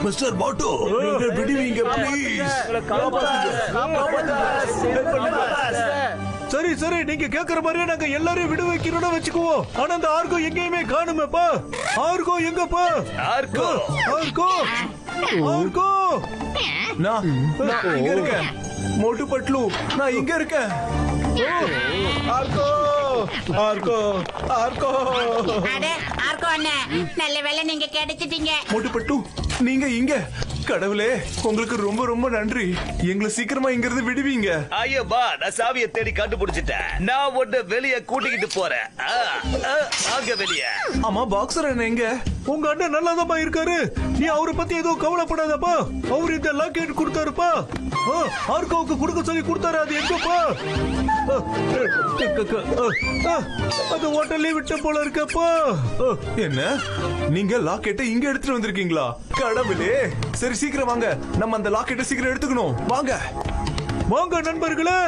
மிஸ்டர் பாட்டு நீங்க விடுவீங்க ப்ளீஸ். சரி சரி நீங்க கேக்குற மாதிரியே நாங்க எல்லாரையும் விடு வைக்கிறோம்னு வச்சுக்குவோம். ஆனா அந்த ஆர்கோ எங்கேயுமே காணுமேப்பா. ஆர்கோ எங்கப்பா? ஆர்கோ ஆர்கோ ஆர்கோ நான் இங்க இருக்கேன். மோட்டு பட்லு நான் இங்க இருக்கேன். ஆர்கோ ஆர்கோ ஆர்கோ. அட ஆர்கோ அண்ணா நல்ல வேளை நீங்க கிடைச்சிட்டீங்க. மோட்டு பட்டு நீங்க இங்க. கடவுளே உங்களுக்கு ரொம்ப ரொம்ப நன்றி. எங்களை சீக்கிரமா இங்க இருந்து விடுவீங்க. ஐயோப்பா நான் சாவியை தேடி கண்டுபிடிச்சிட்டேன். நான் உன்னை வெளியே கூட்டிக்கிட்டு போறேன். வாங்க வெளியே. ஆமா பாக்ஸர் என்ன எங்க? உங்க அண்ணன் நல்லாதாப்பா இருக்காரு. நீ அவரை பத்தி எதுவும் கவலைப்படாதப்பா. அவர் இந்த லாக்கெட் கொடுத்தாருப்பா. ஆர்கோவுக்கு கொடுக்க சொல்லி கொடுத்தாரு. அது எங்கப்பா? அது ஹோட்டல்லே விட்ட போல இருக்கப்பா. என்ன நீங்க லாக்கெட்டை இங்க எடுத்துட்டு வந்திருக்கீங்களா? கடவுளே சரி சீக்கிரம் வாங்க. நம்ம அந்த லாக்கெட்டை சீக்கிரம் எடுத்துக்கணும். வாங்க வாங்க நண்பர்களே.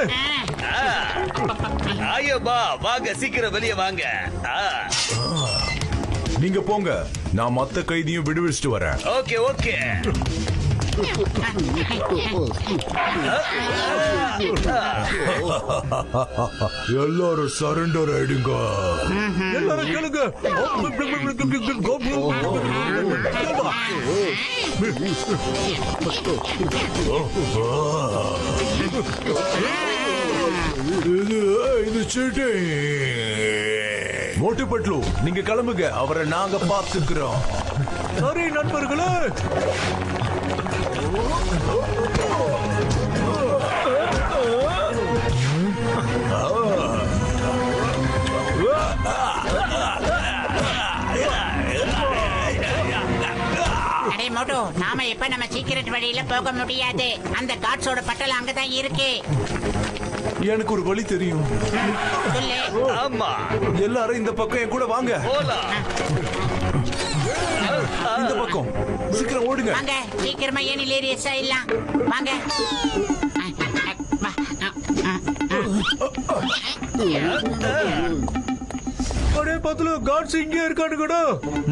ஐயோப்பா வாங்க சீக்கிரம் வெளியே வாங்க. நீங்க போங்க. நான் மத்த கைதியும் விடுவிச்சுட்டு வரேன். Okay okay. எல்லாரும் சரண்டர் ஆயிடுங்க. எல்லாரும் கேளுங்க. இது சீட்டு. மோட்டு பட்லு, நீங்க கிளம்புங்க, அவரை நாங்க பாத்துக்கிறோம். சரி நண்பர்களே. அடே மோட்டோ, நாம இப்ப நம்ம சீக்கிரட் வழியில போக முடியாது. அந்த காட்ஸோட பட்டலம் அங்கதான் இருக்கு. எனக்கு ஒரு வழி தெரியும். சொல்லு. ஆமா, எல்லாரும் இந்த பக்கம் என் கூட வாங்க. போலாம். இந்த பக்கம் சீக்கிரம் ஓடுங்க. வாங்க, சீக்கிரமா ஏன் லேரியஸா இல்ல. வாங்க. அடே பத்லு, காட்ஸ் இங்கே இருக்கானுங்கடா.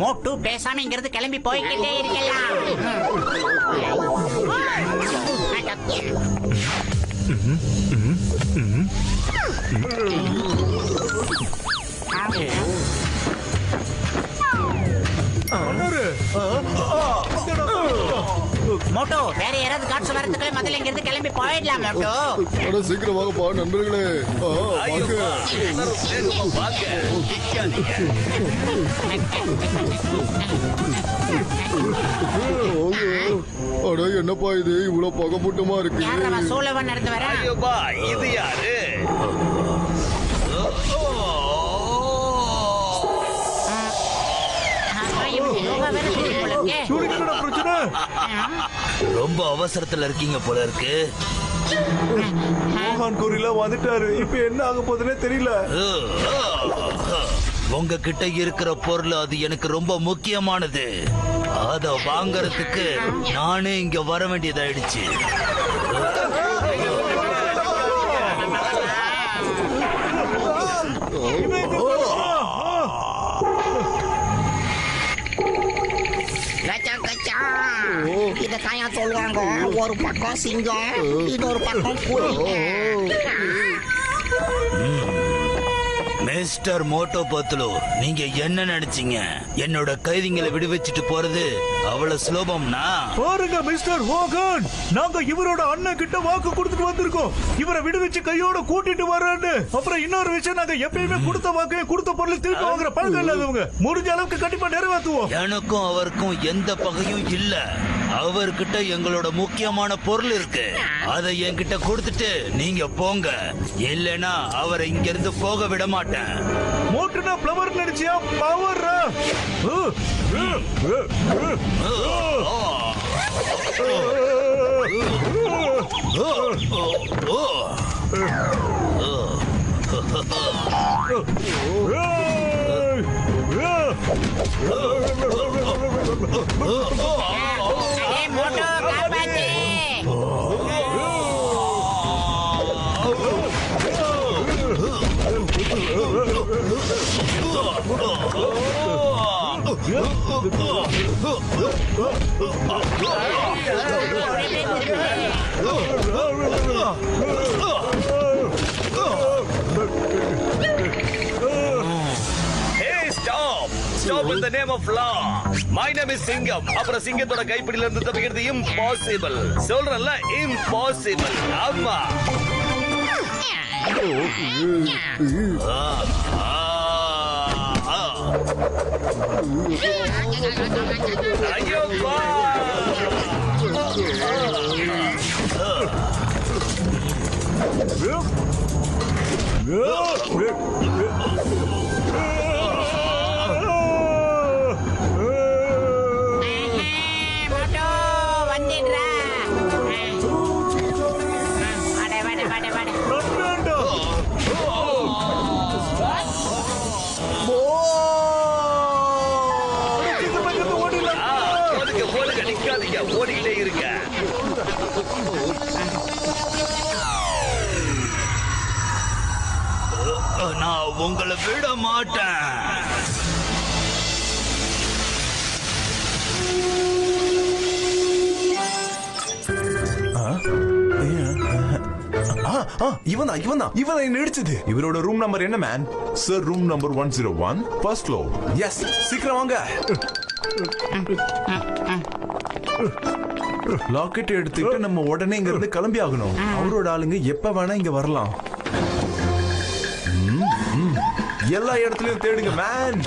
மோட்டு பேசாம இங்கிருந்து கிளம்பி போய்கிட்டே இருக்கலாம். மோட்டோ, வேற யாராவது காட்ஸ் வரதுக்குள்ள முதல்ல இங்கிருந்து கிளம்பி போயிடலாம். மோட்டோ, அட சீக்கிரம் வாங்கப்பா நண்பர்களே. ஐயோ, வாங்க. வா. எல்லாரும் வேகமா வாங்க. நிக்காதீங்க. அட என்னப்பா இது இவ்வளவு பகமூட்டமா இருக்கு. யாரவா சோழவன் நடந்து வர? ஐயோ, வா. இது யாரு? ரொம்ப அவசரத்துல இருக்கீங்க போல இருக்கு. மோகன் கோரிலா வந்துட்டாரு. இப்ப என்ன ஆக போகுதுன்னே தெரியல. உங்ககிட்ட இருக்கிற பொருள் அது எனக்கு ரொம்ப முக்கியமானது. அத வாங்கறதுக்கு நானே இங்க வர வேண்டியதாயிடுச்சு. இதத்தாயா சொல்லுவாங்க, ஒரு பக்கம் சிங்கம், இன்னொரு பக்கம் புலி. மிஸ்டர் மோட்டோ பத்லு, நீங்க என்ன நினைச்சீங்க? என்னோட கைதிங்களை விடுவிச்சிட்டு போறது அவ்வளவு சுலபம்னா? பாருங்க மிஸ்டர் ஹோகன், நாங்க இவரோட அண்ணன் கிட்ட வாக்கு கொடுத்துட்டு வந்திருக்கோம். இவரை விடுவிச்சு கையோட கூட்டிட்டு வர்றான்னு. அப்புறம் இன்னொரு விஷயம், நாங்க எப்பயுமே கொடுத்த வாக்கு கொடுத்த பொருள் திருப்பி வாங்குற பழக்கம் இல்லாதவங்க. முடிஞ்ச அளவுக்கு கண்டிப்பா நிறைவேற்றுவோம். எனக்கும் அவருக்கும் எந்த பகையும் இல்ல. அவர்கிட்ட எங்களோட முக்கியமான பொருள் இருக்கு. அதை என்கிட்ட கொடுத்துட்டு நீங்க போங்க, இல்லனா அவரை இங்க இருந்து போக விட மாட்டேன். மோட்டுனா பிளவர் நினைச்சியா? பவர். மோட்டோ, காப்பாத்து. Hey, stop! Stop in the name of law. My name is சிங்கம். அப்புறம் சிங்கத்தோட கைப்பிடியில இருந்து தப்பிக்கிறது impossible. சொல்றேன்ல, impossible. ஆமா. ஐயோ, வா. மோட்டோ, வந்துடுறா. வட வட வட வட. ஓடுங்க, நிக்காதீங்க, ஓடிக்கிட்டே இருங்க. நான் உங்களை விட மாட்டேன். இவன் என்ன இடிச்சது. இவரோட ரூம் நம்பர் என்ன man? Sir, room number 101 first floor. Yes, சீக்கிரம் வாங்க. லாக்கெட் எடுத்துக்கிட்டு நம்ம உடனே இங்க இருந்து கிளம்பி ஆகணும். அவரோட ஆளுங்க எப்ப வேணா இங்க வரலாம். எல்லா இடத்துலயும் தேடுங்க மேன்.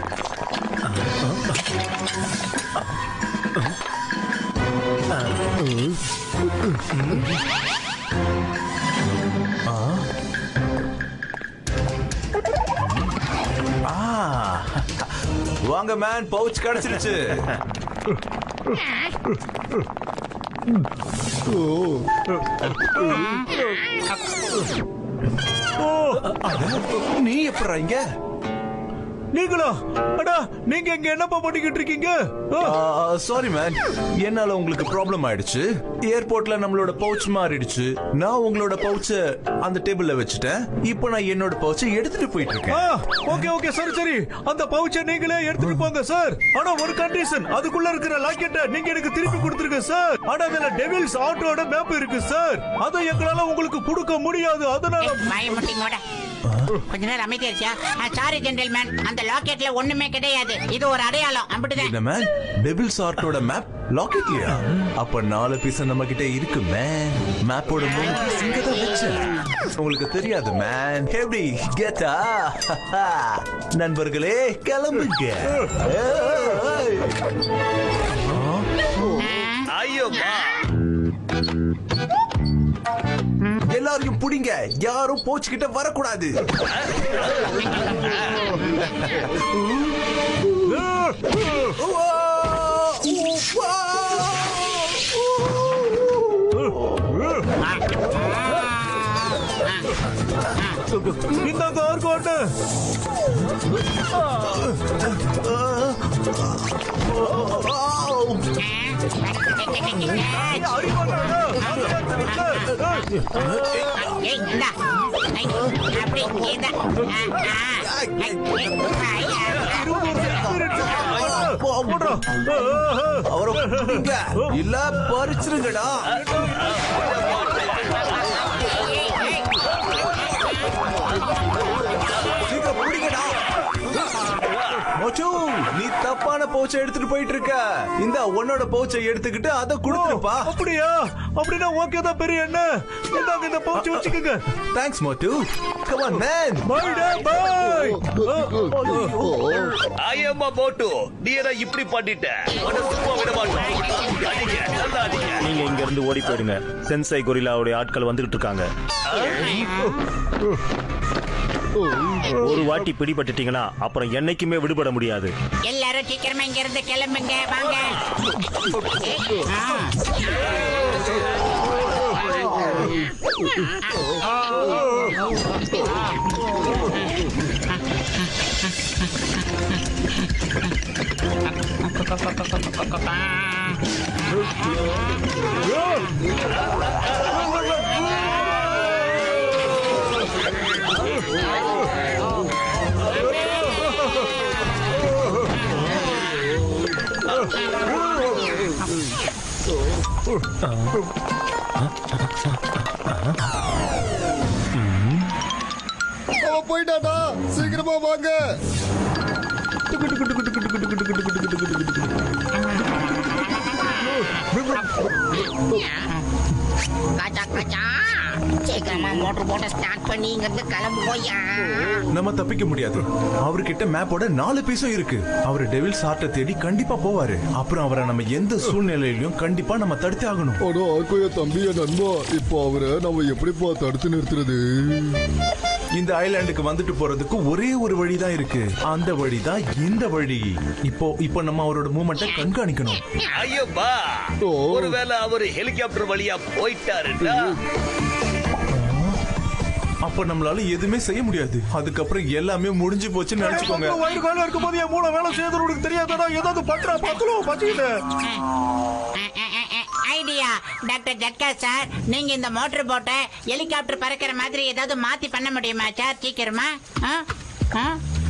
வாங்க மேன், பவுச் கிடைச்சிருச்சு. நீ எப்படா இங்க? நீங்களா? அடா, நீங்க இங்க என்னப்பா பண்ணிக்கிட்டு இருக்கீங்க? சாரி மேன், என்னால உங்களுக்கு ப்ராப்ளம் ஆயிடுச்சு. ஏர்போர்ட்ல நம்மளோட பவுச் மாறிடுச்சு. நான் உங்களோட பவுச்ச அந்த டேபிள்ல வச்சுட்டேன். இப்போ நான் என்னோட பவுச்சை எடுத்துட்டு போயிட்டு இருக்கேன். ஓகே ஓகே, சரி சரி, அந்த பவுச்சை நீங்களே எடுத்துட்டு போங்க சார். ஆனா ஒரு கண்டிஷன், அதுக்குள்ள இருக்கிற லாக்கெட்டை நீங்க எனக்கு திருப்பி கொடுத்துருங்க சார். ஆனா அதுல டெவில்ஸ் ஆட்டோட மேப் இருக்கு சார். அதை எங்களால உங்களுக்கு கொடுக்க முடியாது. அதனால கொஞ்ச நேரம் அமைதியா இருக்கியா? சாரி ஜென்டில்மேன், அந்த லாக்கெட்ல ஒண்ணுமே கிடையாது. இது ஒரு அடையாளம். அப்படிதான். என்ன மேன், டெவில்ஸ் ஆர்ட்டோட மேப் லாக்கெட்லயா? அப்ப 4 பீஸ் நம்ம கிட்ட இருக்கு மேன். மேப்போட 3 பீஸ் இங்க தான் வெச்சேன். உங்களுக்கு தெரியாது மேன். எப்படி கெட்டா? நண்பர்களே கிளம்புங்க. ஐயோ பா, எல்லாரையும் புடிங்க. யாரும் போச்சுக்கிட்ட வரக்கூடாது. இந்த கார் கோட்டு இல்ல பறிச்சிருங்கடா. நீ தப்பான பவுச்சை எடுத்துட்டு போயிட்டு இருக்க. இந்த உன்னோட பவுச்சை எடுத்துக்கிட்டு அதை கொடுத்துருப்பா. அப்படியா? அப்படின்னா ஓகே தான் பெரிய என்ன. இந்த பவுச்சை வச்சுக்கோங்க. Thanks Motu. Come on man. Bye டே பை. ஐயம்மா போட்டு நீ என்ன இப்படி பண்ணிட்ட? உன்னை சும்மா விட மாட்டோம். அடிங்க, நல்லா அடிங்க. நீங்க இங்க இருந்து ஓடி போயிடுங்க. சென்சை கொரில்லாவுடைய ஆட்கள் வந்துகிட்டு இருக்காங்க. ஒரு வாட்டி பிடிபட்டுட்டீங்கன்னா அப்புறம் என்னைக்குமே விடுபட முடியாது. எல்லாரும் சீக்கிரமா இங்க இருந்து கிளம்புங்க. வாங்க. போயிட்டாடா, சீக்கிரமா வாங்க. சீக்கிரமா மோட்டர் போட்ட ஸ்டார்ட் பண்ணி இங்க இருந்து கிளம்பு போயா. நம்ம தப்பிக்க முடியாது. அவர்கிட்ட மேப்போட 4 பீஸும் இருக்கு. அவர் டெவில்ஸ் ஆர்ட்டை தேடி கண்டிப்பா போவாரு. அப்புறம் அவரை நம்ம எந்த சூழ்நிலையிலும் கண்டிப்பா நம்ம தடுத்து ஆகணும். ஆனா ஆர்கோய தம்பி, என் நண்பா, இப்போ அவரை நம்ம எப்படிப்பா தடுத்து நிறுத்துறது? இந்த ஐலாண்டுக்கு வந்துட்டு போறதுக்கு ஒரே ஒரு வழிதான் இருக்கு. அந்த வழிதான் இந்த வழி. இப்போ நம்ம அவரோட மூவ்மெண்ட்டை கண்காணிக்கணும். ஐயோ பா, ஒருவேளை அவர் ஹெலிகாப்டர் வழியா போயிட்டாருன்னா அப்ப நம்மளால எதுவுமே செய்ய முடியாது. அதுக்கப்புறம் எல்லாமே முடிஞ்சு போச்சுன்னு நினைச்சுக்கோங்க. வயிறு காலம் இருக்கும் போது என் மூளை வேலை செய்யறது உனக்கு தெரியாதடா. ஏதாவது பண்றா பத்துலும் பச்சிக்கிட்டு. ஐடியா டாக்டர் ஜட்கா சார், நீங்க இந்த மோட்டர் போட்ட ஹெலிகாப்டர் பறக்கிற மாதிரி ஏதாவது மாத்தி பண்ண முடியுமா சார்? சீக்கிரமா.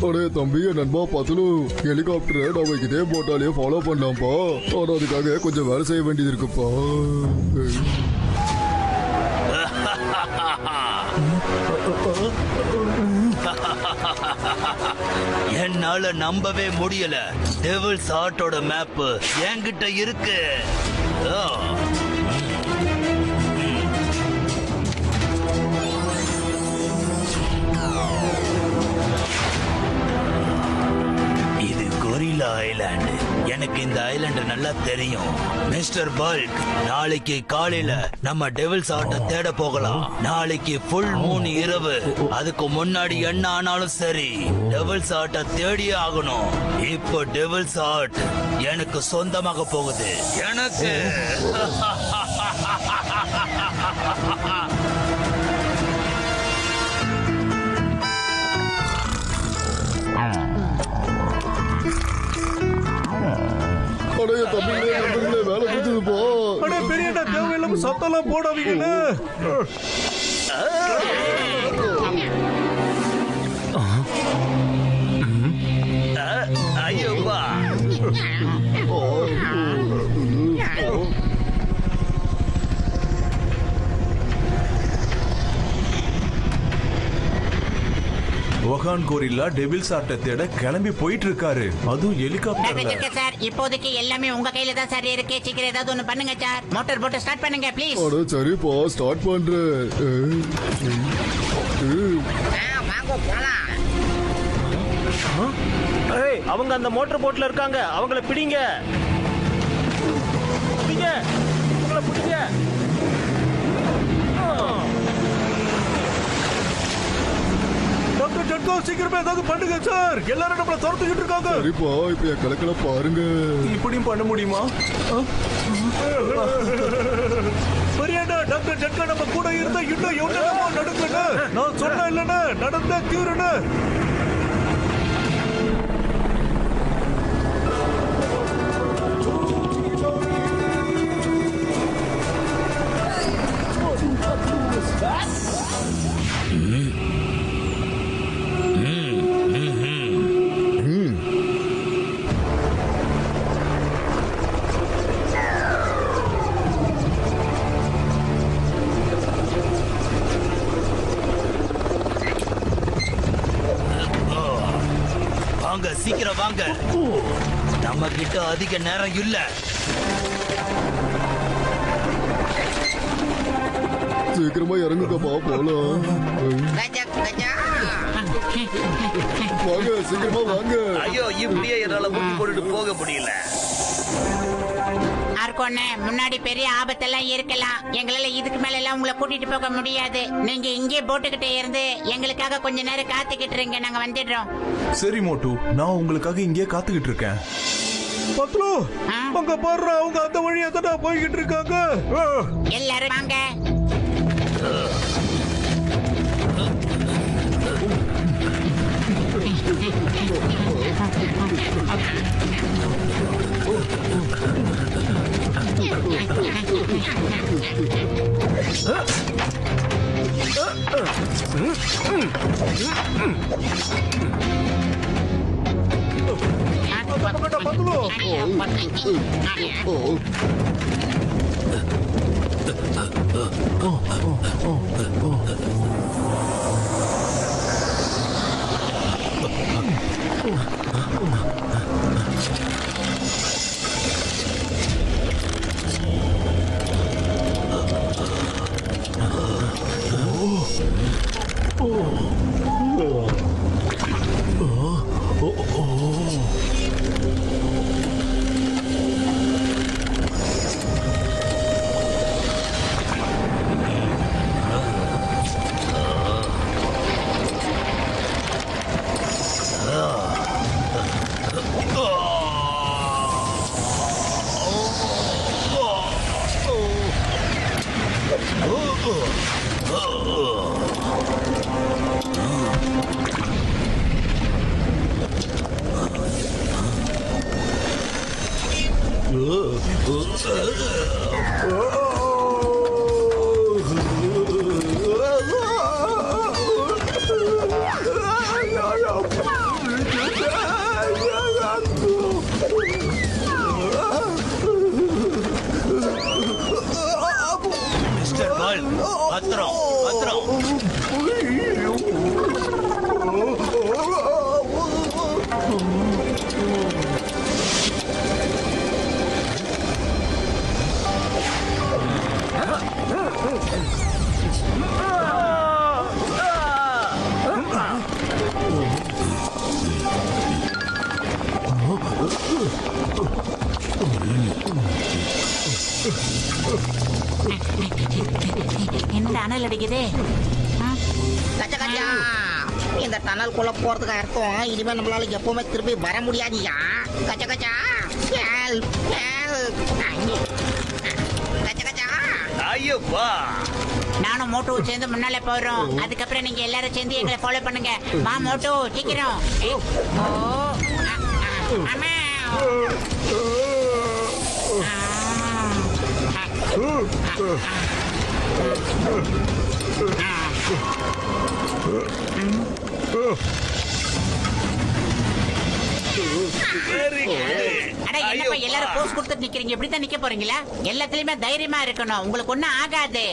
அடே தம்பி, என் நண்பா பத்துலு, ஹெலிகாப்டரை நம்ம இதே போட்டாலே ஃபாலோ பண்ணலாம்ப்பா. ஆனா அதுக்காக கொஞ்சம் வேலை செய்ய வேண்டியது இருக்குப்பா. என்ன என்னால நம்பவே முடியல. டெவில்ஸ் ஆர்ட்டோட மேப் என்கிட்ட இருக்கு. இது கொரில்லா ஐலாண்ட். எனக்கு இந்த ஐலாண்ட் நல்லா தெரியும். மிஸ்டர் பல்க், நாளைக்கு காலையில நம்ம டெவில்ஸ் ஆர்ட்ட தேட போகலாம். நாளைக்கு ஃபுல் மூன் இரவு. அதுக்கு முன்னாடி என்ன ஆனாலும் சரி, டெவில்ஸ் ஆர்ட்ட தேடியே ஆகணும். இப்போ டெவில்ஸ் ஆர்ட் எனக்கு சொந்தமாக போகுது. எனக்கு அடைய தம்பிங்களே நண்பர்களே வேலை கொடுத்ததுப்பா. அடே பெரியண்ணா, தேவையில்லாம சத்தம்லாம் போடாதீங்கன்னு. ஐயோப்பா, வகான் கோரில்லா டெவில்ஸ் ஆர்ட்ட தேட கிளம்பி போயிட்டு இருக்காரு. அதுவும் ஹெலிகாப்டர்ல. சார் இப்போதைக்கு எல்லாமே உங்க கையில தான் சார் இருக்கு. சீக்கிரம் ஏதாவது ஒண்ணு பண்ணுங்க சார். மோட்டார் போட்டு ஸ்டார்ட் பண்ணுங்க ப்ளீஸ். அட சரிப்பா, ஸ்டார்ட் பண்றேன். வாங்க போலாம். ஏய், அவங்க அந்த மோட்டார் போட்ல இருக்காங்க. அவங்கள பிடிங்க. பிடிங்க. அவங்கள பிடிங்க. டாக்டர் ஜட்கோ, சீக்கிரமே ஏதாவது பண்ணுங்க சார். எல்லாரும் நம்மள துரத்துக்கிட்டு இருக்காங்க. சரிப்பா, இப்ப என் கலக்கல பாருங்க. இப்படியும் பண்ண முடியுமா? பெரியண்ணா, டாக்டர் ஜட்கோ நம்ம கூட இருந்தா இன்னும் எவ்வளவு நடக்குங்க. நான் சொன்ன இல்லைன்னா நடந்தா தீருன்னு. வாங்க, சீக்கிரம் வாங்க. நம்ம கிட்ட அதிக நேரம் இல்ல. சீக்கிரமா இறங்குங்கப்பா, போலாம். கஜா கஜா. வாங்க, சீக்கிரமா வாங்க. ஐயோ, இப்படியே என்னால முட்டி போட்டுட்டு போக முடியல. ஆர்கோண்ணே, முன்னாடி பெரிய ஆபத்தெல்லாம் இருக்கலாம். எங்களால இதுக்கு மேல எல்லாம் உங்களை கூட்டிட்டு போக முடியாது. நீங்க இங்கே போட்டுக்கிட்டே இருந்து எங்களுக்காக கொஞ்ச நேரம் காத்துக்கிட்டு இருங்க. நாங்க வந்துடுறோம். சரி மோட்டு, நான் உங்களுக்காக இங்கே காத்துக்கிட்டு இருக்கேன். பத்லு, அங்க பாரு, அவங்க அந்த வழியா தான் போய்கிட்டு இருக்காங்க. எல்லாரும் வாங்க. மிஸ்டர் பால், பத்திரம் பத்திரம். என்னடா அனல் அடிக்குது? கச்சா கச்சா இந்த டனல்குள்ள போறதுக்கு அர்த்தம் இனிமே நம்மளால எப்பவுமே திரும்பி வர முடியாதுயா. கச்சா கச்சா கச்சா கச்சா. ஐயோப்பா, நானும் மோட்டோவும் சேர்ந்து முன்னாலே போறோம். அதுக்கப்புறம் நீங்க எல்லாரும் சேர்ந்து எங்களை ஃபாலோ பண்ணுங்க. வா மோட்டோ, சீக்கிரம். அம்மா. Very good. அட என்னப்பா எல்லாரும் போஸ் கொடுத்துட்டு நிக்கிறீங்க? இப்படித்தான் நிக்க போறீங்களா? எல்லாத்துலயுமே தைரியமா இருக்கணும். உங்களுக்கு ஒண்ணும் ஆகாது.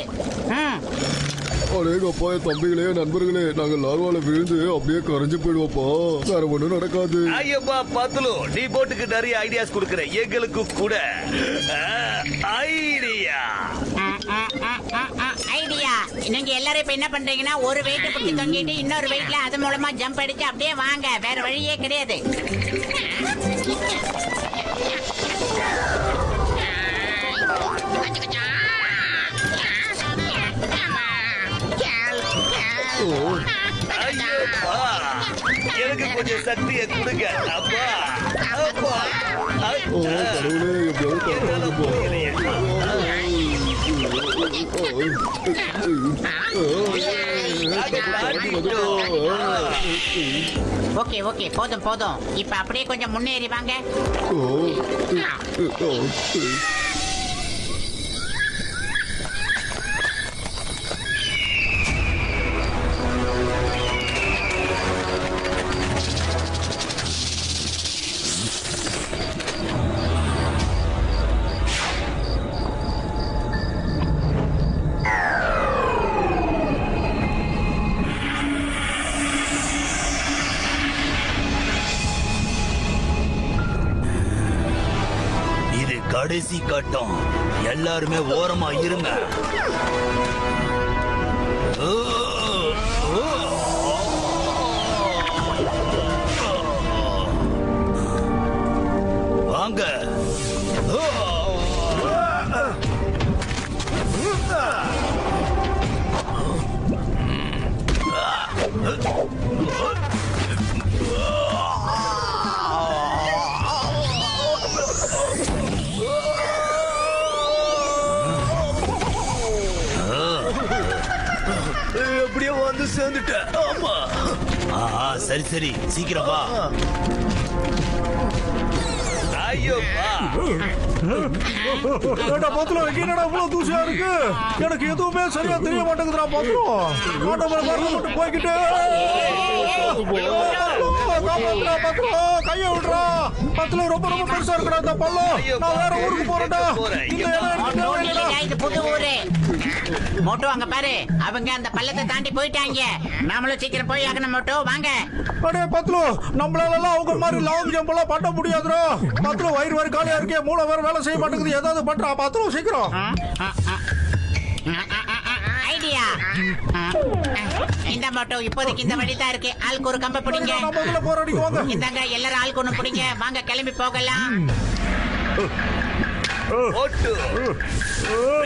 அடேங்கப்பா என் தம்பிகளே நண்பர்களே, நாங்க லார்வால விழுந்து அப்படியே கரைஞ்சு போயிடுவோப்பா. வேற ஒண்ணும் நடக்காது. ஐயோப்பா பத்துலு, நீ போட்டுக்கு நிறைய ஐடியாஸ் கொடுக்குற. எங்களுக்கு கூட ஐடியா. ஐடியா. நீங்க எல்லாரும் இப்ப என்ன பண்றீங்கன்னா, ஒரு வெயிட் பிடிச்சி தொங்கிட்டு இன்னொரு வெயிட்ல அது மூலமா ஜம்ப் அடிச்சு அப்படியே வாங்க. வேற வழியே கிடையாது. ஐயோப்பா, எனக்கு கொஞ்சம் சக்தியை கொடுங்க. அப்பா அப்பா, ஓ கடவுளே, எப்படியாவது என்னால முடியலையே. ஓகே ஓகே, போதும் போதும். இப்ப அப்படியே கொஞ்சம் முன்னேறி வாங்க. கடைசி கட்டம். எல்லாருமே ஓரமா இருங்க. வாங்க. எப்படியோ வந்து சேர்ந்துட்டேன். ஆமா. சரி சரி, சீக்கிரம் வா. ஐயோப்பா, ஏடா பத்துல என்னடா இவ்வளவு தூசியா இருக்கு? எனக்கு எதுவுமே சரியா தெரிய மாட்டேங்குதுடா பத்திரம். மட்டும் போய்கிட்டு பத்திரம் கைய விடுறா. பத்துல ரொம்ப ரொம்ப பெருசா இருக்குடா இந்த பள்ளம். நான் வேற ஊருக்கு போறேன்டா. இது புது ஊரு. மோட்டோ அங்க பாரு, அவங்க அந்த பள்ளத்தை தாண்டி போயிட்டாங்க. நாமளும் சீக்கிரம் போய் ஆகணும் மோட்டோ, வாங்க. அடே பத்லு, நம்மளால எல்லாம் அவங்க மாதிரி லாங் ஜம்ப் எல்லாம் பண்ண முடியாதுடா. பத்லு வயிறு வேற காலியா இருக்கே, மூளை வேற வேலை செய்ய மாட்டேங்குது. ஏதாவது பண்றா பத்லு, சீக்கிரம். ஐடியா. இந்த மோட்டோ, இப்போதைக்கு இந்த வழி தான் இருக்கு. ஆளுக்கு ஒரு கம்ப பிடிங்க. இந்தாங்க எல்லாரும் ஆளுக்கு ஒண்ணு பிடிங்க. வாங்க கிளம்பி போகலாம். ஓட்டு.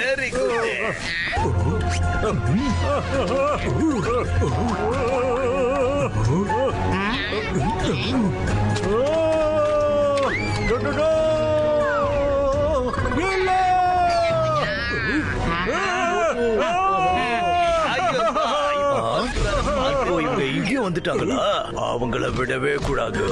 Very good. இவங்க இங்கேயும் வந்துட்டாங்களா? அவங்கள விடவே கூடாது.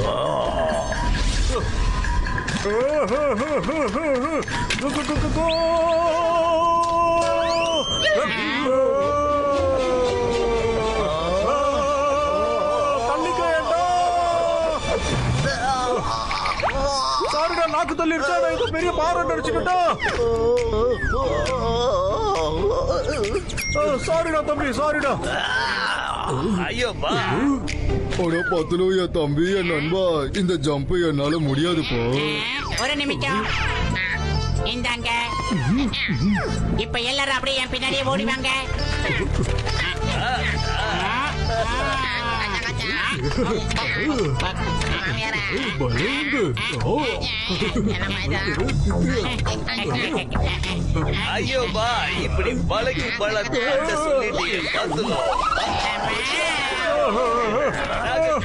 சாரிடா, நாக்கு தள்ளி இருக்கா. பெரிய பாரம் அடிச்சுக்கிட்டா. சாரிடா தம்பி, சாரிடா. ஐயோப்பா, பத்துல என் தம்பி, என் நண்பா, இந்த ஜம்ப் என்னால முடியாதுப்பா. ஒரு நிமிஷம். இந்தாங்க. இப்ப எல்லாரும் அப்படியே என் பின்னாடியே ஓடிவாங்க. மாமியாரே. பயந்து என்னம்மா இது? ஐயோ பா இப்படி பழகி பழக்க சொல்லிட்டீங்க பாத்துக்கோ.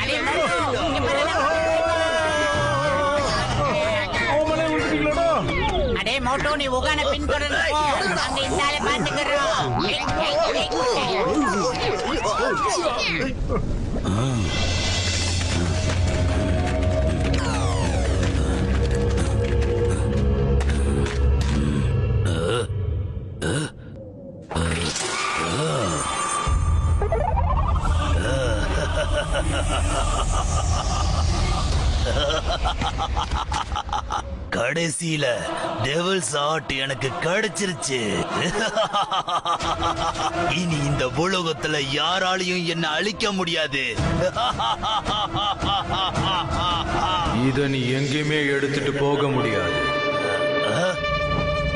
அடே மோட்டு, இங்க பாருடா. அவங்களே விட்டுட்டீங்களா? அடே மோட்டு, நீ உகான பின்தொடர்ந்து போ. அங்க இந்த ஆளை பாத்துக்கிறோம். கடைசியில டெவில்ஸ் ஆர்ட் எனக்கு கிடைச்சிருச்சு. இனி இந்த உலகத்துல யாராலையும் என்ன அழிக்க முடியாது. இத நீ எங்கேயுமே எடுத்துட்டு போக முடியாது.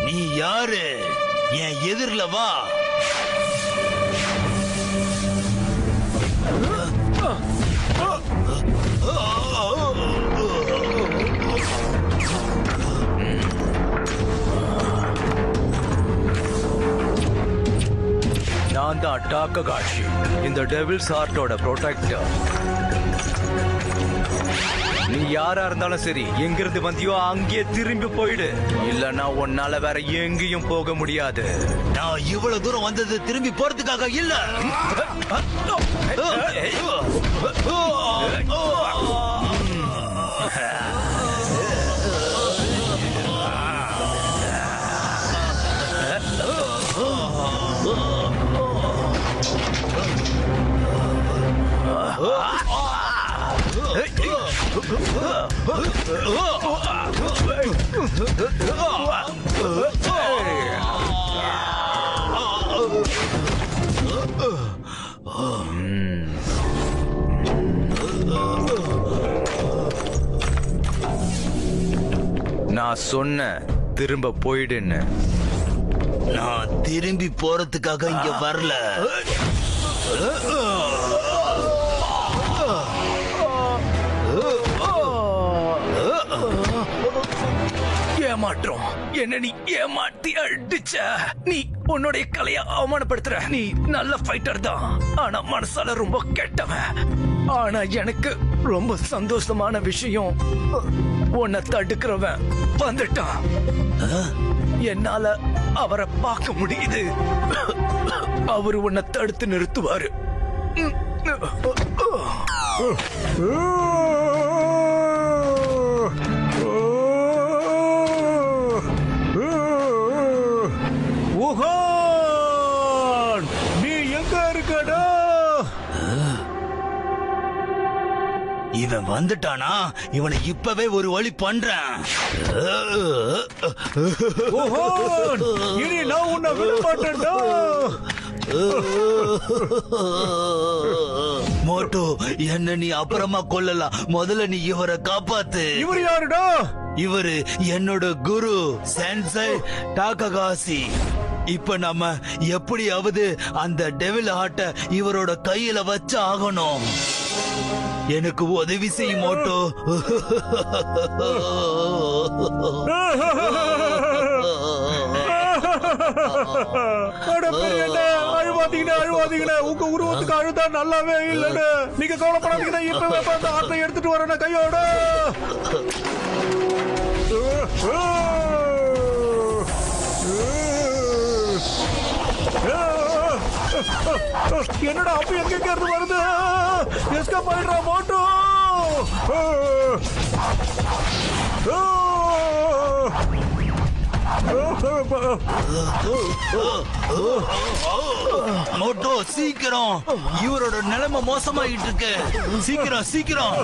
நீ யாரு? என் எதிரில வா. நான் தான் டாக்ககாஷி, இந்த டெவில்ஸ் ஆர்ட்டோட ப்ரொடெக்டர். நீ யாரா இருந்தாலும் சரி, எங்கிருந்து வந்தியோ அங்கே திரும்பி போயிடு. இல்லன்னா உன்னால வேற எங்கேயும் போக முடியாது. நான் இவ்வளவு தூரம் வந்தது திரும்பி போறதுக்காக இல்ல. நான் சொன்ன திரும்ப போயிடுன்னு. நான் திரும்பி போறதுக்காக இங்க வரல. ஏமாற்றம். என்ன நீ ஏமாத்தி அடிச்ச. நீ உன்னுடைய கலைய அவமானப்படுத்துற. நீ நல்ல ஃபைட்டர் தான், ஆனா மனசால ரொம்ப கெட்டவன். ஆனா எனக்கு ரொம்ப சந்தோஷமான விஷயம், உன்னை தடுக்கிறவன் வந்துட்டான். என்னால அவரை பார்க்க முடியுது. அவரு உன்னை தடுத்து நிறுத்துவாரு. உஹான், நீ எங்க இருக்கடா? இவன் வந்துட்டானா? இவனை இப்பவே ஒரு வழி பண்றேன். உஹான், இனி நான் உன்னை விட மாட்டேன்டா. மோட்டோ, என்ன நீ அப்புறமா கொல்லலாம். முதல்ல நீ இவரை காப்பாத்து. இவர் யாருடா? இவரு என்னோட குரு சென்சை டாககாசி. இப்ப நம்ம எப்படியாவது அந்த டெவில் ஆட்ட இவரோட கையில வச்சு ஆகணும். எனக்கு உதவி செய் மோட்டோ. அழுவாதீங்கண்ணே, உங்க உருவத்துக்கு அழுதா நல்லாவே இல்லைன்னு. நீங்க கவலைப்படாதீங்கண்ணா, இப்பவே பார்த்து ஆட்டை எடுத்துட்டு வரேன் கையோட. என்னடா அப்ப எங்க இருந்து வருது? Escape பண்ணிடுறா Moto. மோட்டோ சீக்கிரம், இவரோட நிலைமை மோசமாயிட்டு இருக்கு. சீக்கிரம் சீக்கிரம்.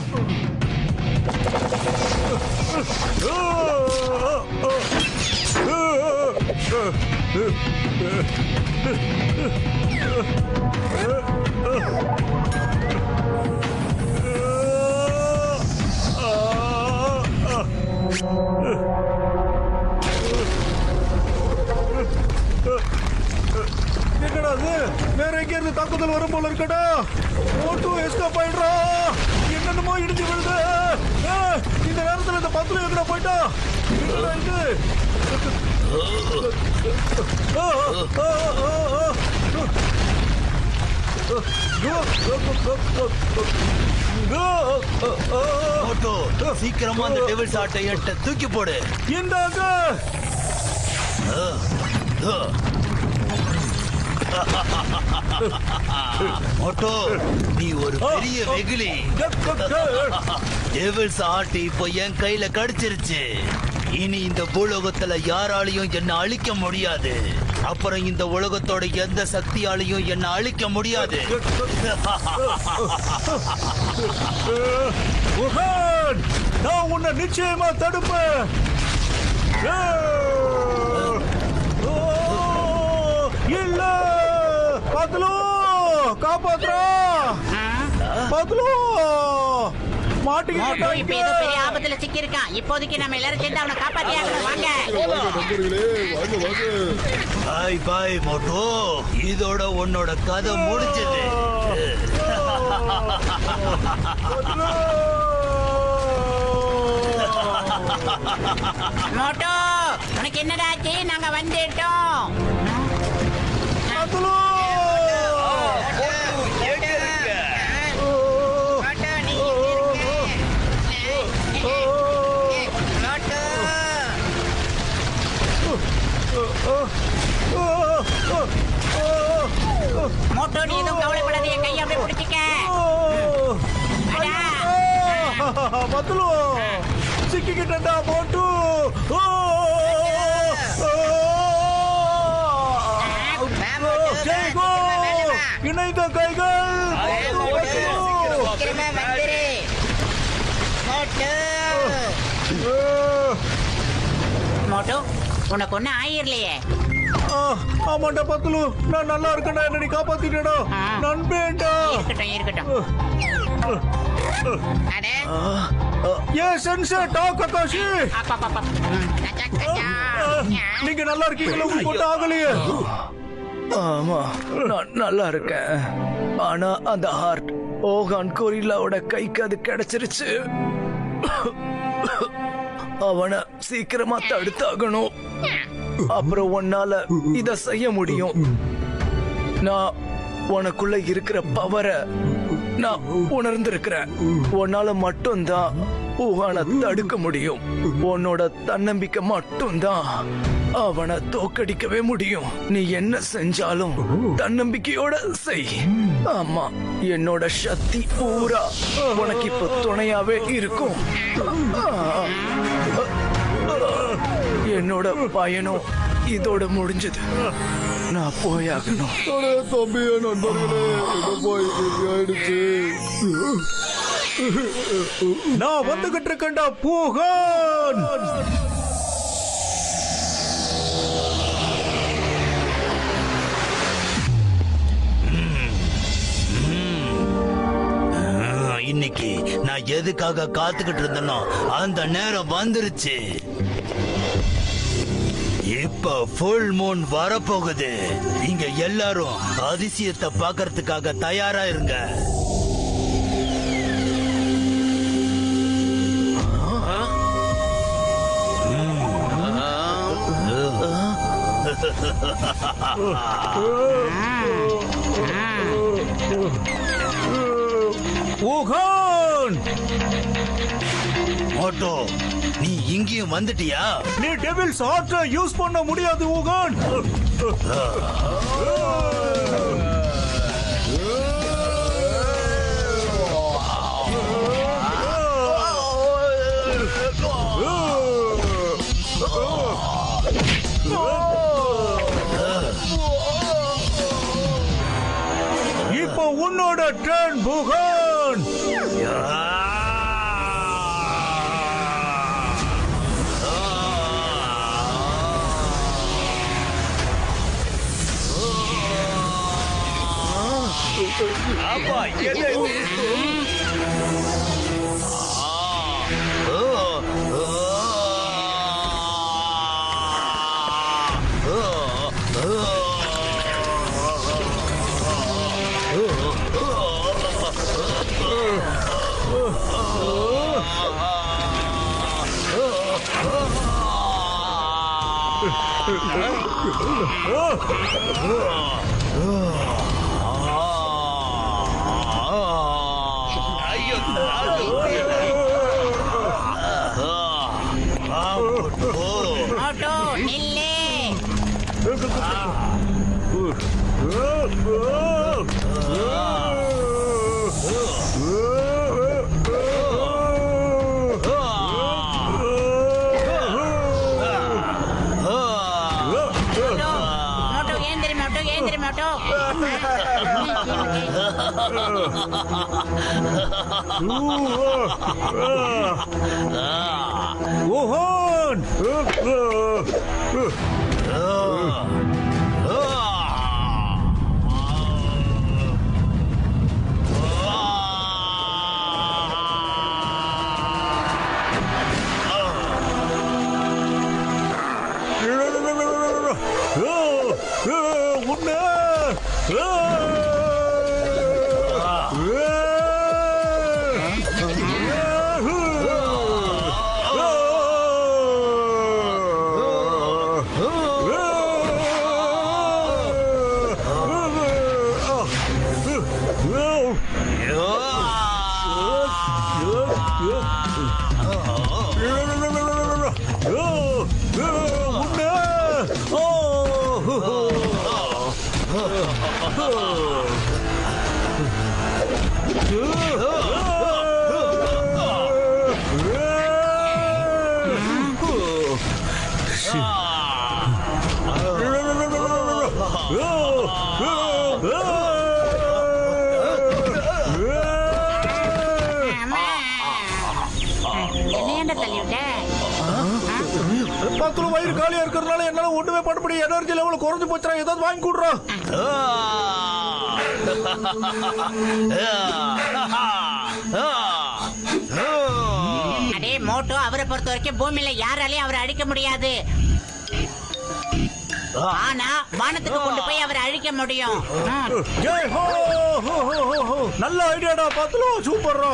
என்னடா அது? வேற எங்க இருந்து தாக்குதல் வரும் போல இருக்கடா. மோட்டு எஸ்கேப் ஆயிடுறா. என்னென்னமோ இடிஞ்சு விழுது. இந்த நேரத்துல இந்த பத்துல எங்கடா போயிட்டா? என்னடா இது? சீக்கிரமா அந்த டெவில் ஷாட்டை எட்ட தூக்கி போடு. இந்தாங்க. மோட்டோ, நீ ஒரு பெரிய வெகுளி. டெவில்ஸ் ஆர்ட் இப்போ என் கையில கடிச்சிருச்சு. இனி இந்த பூலோகத்துல யாராலையும் என்ன அழிக்க முடியாது. அப்புறம் இந்த உலகத்தோட எந்த சக்தியாலையும் என்ன அழிக்க முடியாது. நான் உன்னை நிச்சயமா தடுப்பேன். இல்ல பத்லு, காப்பாத்துறா பத்லு. மோட்டோ இப்ப ஏதோ பெரிய ஆபத்துல சிக்கி இருக்கான். இப்போதைக்கு நம்ம எல்லாரும் சேர்ந்து அவனை காப்பாத்தி ஆகணும். வாங்க. பாய் பாய் மோட்டோ, இதோட உன்னோட கதை முடிஞ்சது. மோட்டோ, உனக்கு என்னடா ஆச்சு? நாங்க வந்துட்டோம். மோட்டோ, நீ எதுவும் கவலைப்படாத. என் கையை அப்படியே பிடிச்சிக்க. பத்லு, சிக்கிக்கிட்டா மோட்டு. இணைந்த கைகள். மோட்டோ, உனக்கு ஒன்னும் ஆயிரலையே. ஆமாண்டா பத்லு, நான் நல்லா இருக்கேன்டா. என்ன நீ காப்பாத்திட்டா நண்பேண்டா. இருக்கட்டும் இருக்கட்டும். ஏ சென்சர் டாக் ககாஷி, நீங்க நல்லா இருக்கீங்களா? உங்களுக்கு ஒன்றும் ஆகலையே? ஆமா, நான் நல்லா இருக்கேன். ஆனா அந்த ஹார்ட் ஓகான் கொரில்லாவோட கைக்கு அது கிடைச்சிருச்சு. அவனை சீக்கிரமா தடுத்தாகணும். அப்புறம் உன்னால இத செய்ய முடியும். நான் உனக்குள்ள இருக்கிற பவரை நான் உணர்ந்திருக்கிறேன். உன்னால மட்டும்தான் ஊகான தடுக்க முடியும். உன்னோட தன்னம்பிக்கை மட்டும்தான் அவனை தோக்கடிக்கவே முடியும். நீ என்ன செஞ்சாலும் தன்னம்பிக்கையோட செய். ஆமா, என்னோட சக்தி பூரா உனக்கு இப்ப துணையாவே இருக்கும். என்னோட பயணம் இதோட முடிஞ்சது. நான் போயாகணும். தம்பி, நண்பர்களே, போய் ஆயிடுச்சு. நான் வந்துகிட்டு இருக்கேன்டா பூகான். இன்னைக்கு நான் எதுக்காக காத்துக்கிட்டு இருந்தனோ அந்த நேரம் வந்துருச்சு. இப்ப ஃபுல் மூன் வரப்போகுது. இங்க எல்லாரும் அதிசயத்தை பார்க்கறதுக்காக தயாரா இருங்க. ஊகான், மோட்டோ, நீ இங்கேயும் வந்துட்டியா? நீ டெவில்ஸ் ஆர்ட் யூஸ் பண்ண முடியாது ஊகான். இப்போ உன்னோட டர்ன் பூகான். அப்பா, எது? ஐயோ தாங்க முடியல. மோட்டு நில்லு. மோட்டு ஏந்திரி மோட்டு ஏந்திரி மோட்டு. ஓஹோன் உன்ன என்னையாண்ட தள்ளி விட்ட? பத்துல வயிறு காலியா இருக்கிறதுனால என்னால ஒண்ணுமே பண்ண முடியும். எனர்ஜி லெவல் குறைஞ்சு போச்சுடா. ஏதாவது வாங்கி கொடுறா. அடே மோட்டோ, அவரை பொறுத்த வரைக்கும் பூமியில யாராலையும் அவரை அழிக்க முடியாது. ஆனா வானத்துக்கு கொண்டு போய் அவரை அழிக்க முடியும். ஏய், ஹோ, ஹோ, ஹோ, ஹோ, ஹோ. நல்ல ஐடியாடா பத்துல. சூப்பர்ரா.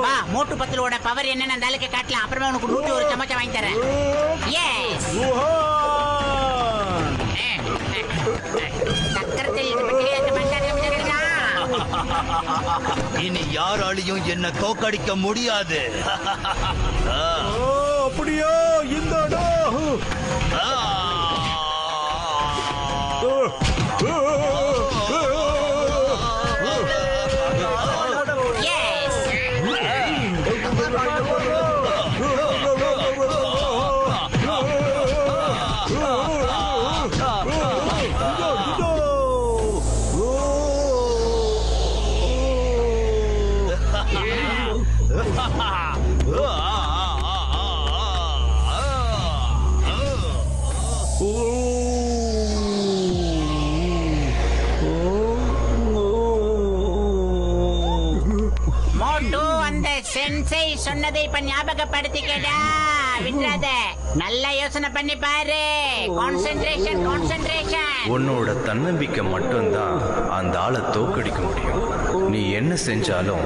வா, மோட்டு பத்தலோட பவர் என்னன்னு அந்த ஆளுக்கு காட்டலாம். அப்புறமா உனக்கு 101 சமச்சா வாங்கி தரேன். எஸ். சக்கரத்தில் இனி யாராலையும் என்ன தோக்கடிக்க முடியாது. அப்படியா? இந்த மோட்டு, அந்த சென்சை சொன்னதை இப்ப ஞாபகப்படுத்திக்கடா. விட்டுறாத. நல்ல யோசனை பண்ணி பாரு. Concentration, concentration. உன்னோட தன்னம்பிக்கை மட்டும்தான் அந்த ஆளை தோக்கடிக்க முடியும். நீ என்ன செஞ்சாலும்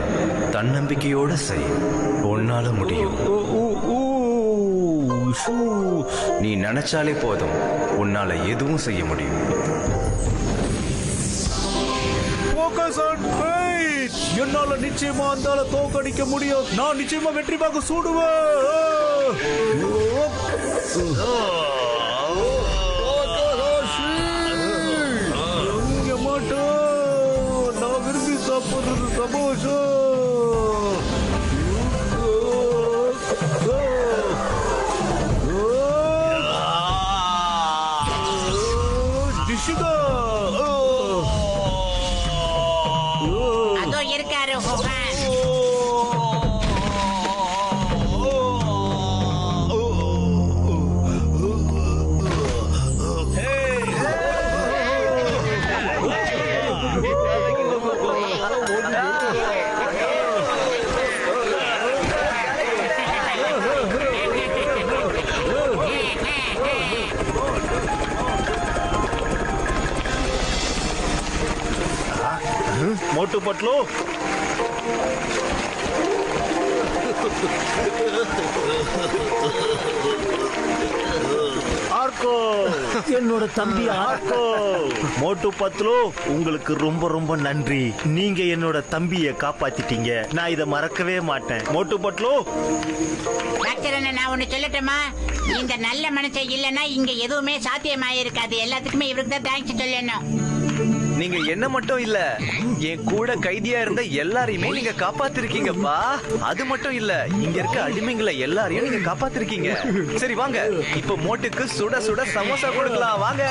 தன்னம்பிக்கையோட செய். உன்னால முடியும். நீ நினைச்சாலே போதும், உன்னால எதுவும் செய்ய முடியும். Focus on fight. என்னால நிச்சயமா அந்த ஆளை தோக்கடிக்க முடியும். நான் நிச்சயமா வெற்றி பார்க்க சூடுவேன். இங்க மாட்டோம். நான் விரும்பி சாப்பிடுறது சந்தோஷம். அதோ இருக்காரு ஹோகன். मोटू पतलू और ஆர்கோ, என்னோட தம்பி ஆர்கோ. மோட்டு பத்லு, உங்களுக்கு ரொம்ப ரொம்ப நன்றி. நீங்க என்னோட தம்பியை காப்பாத்திட்டீங்க. நான் இதை மறக்கவே மாட்டேன். மோட்டு பத்லு, டாக்டர் அண்ணா, நான் ஒண்ணு சொல்லட்டுமா? இந்த நல்ல மனுஷன் இல்லைன்னா இங்க எதுவுமே சாத்தியமாயிருக்காது. எல்லாத்துக்குமே இவருக்கு தான் தேங்க்ஸ் சொல்லணும். நீங்க என்ன மட்டும் இல்ல, என் கூட கைதியா இருந்த எல்லாரையுமே நீங்க காப்பாத்திருக்கீங்கப்பா. அது மட்டும் இல்ல, இங்க இருக்க அடிமைங்களை எல்லாரையும் நீங்க காப்பாத்திருக்கீங்க. சரி வாங்க, இப்ப மோட்டுக்கு சுட சுட சமோசா கொடுக்கலாம் வாங்க.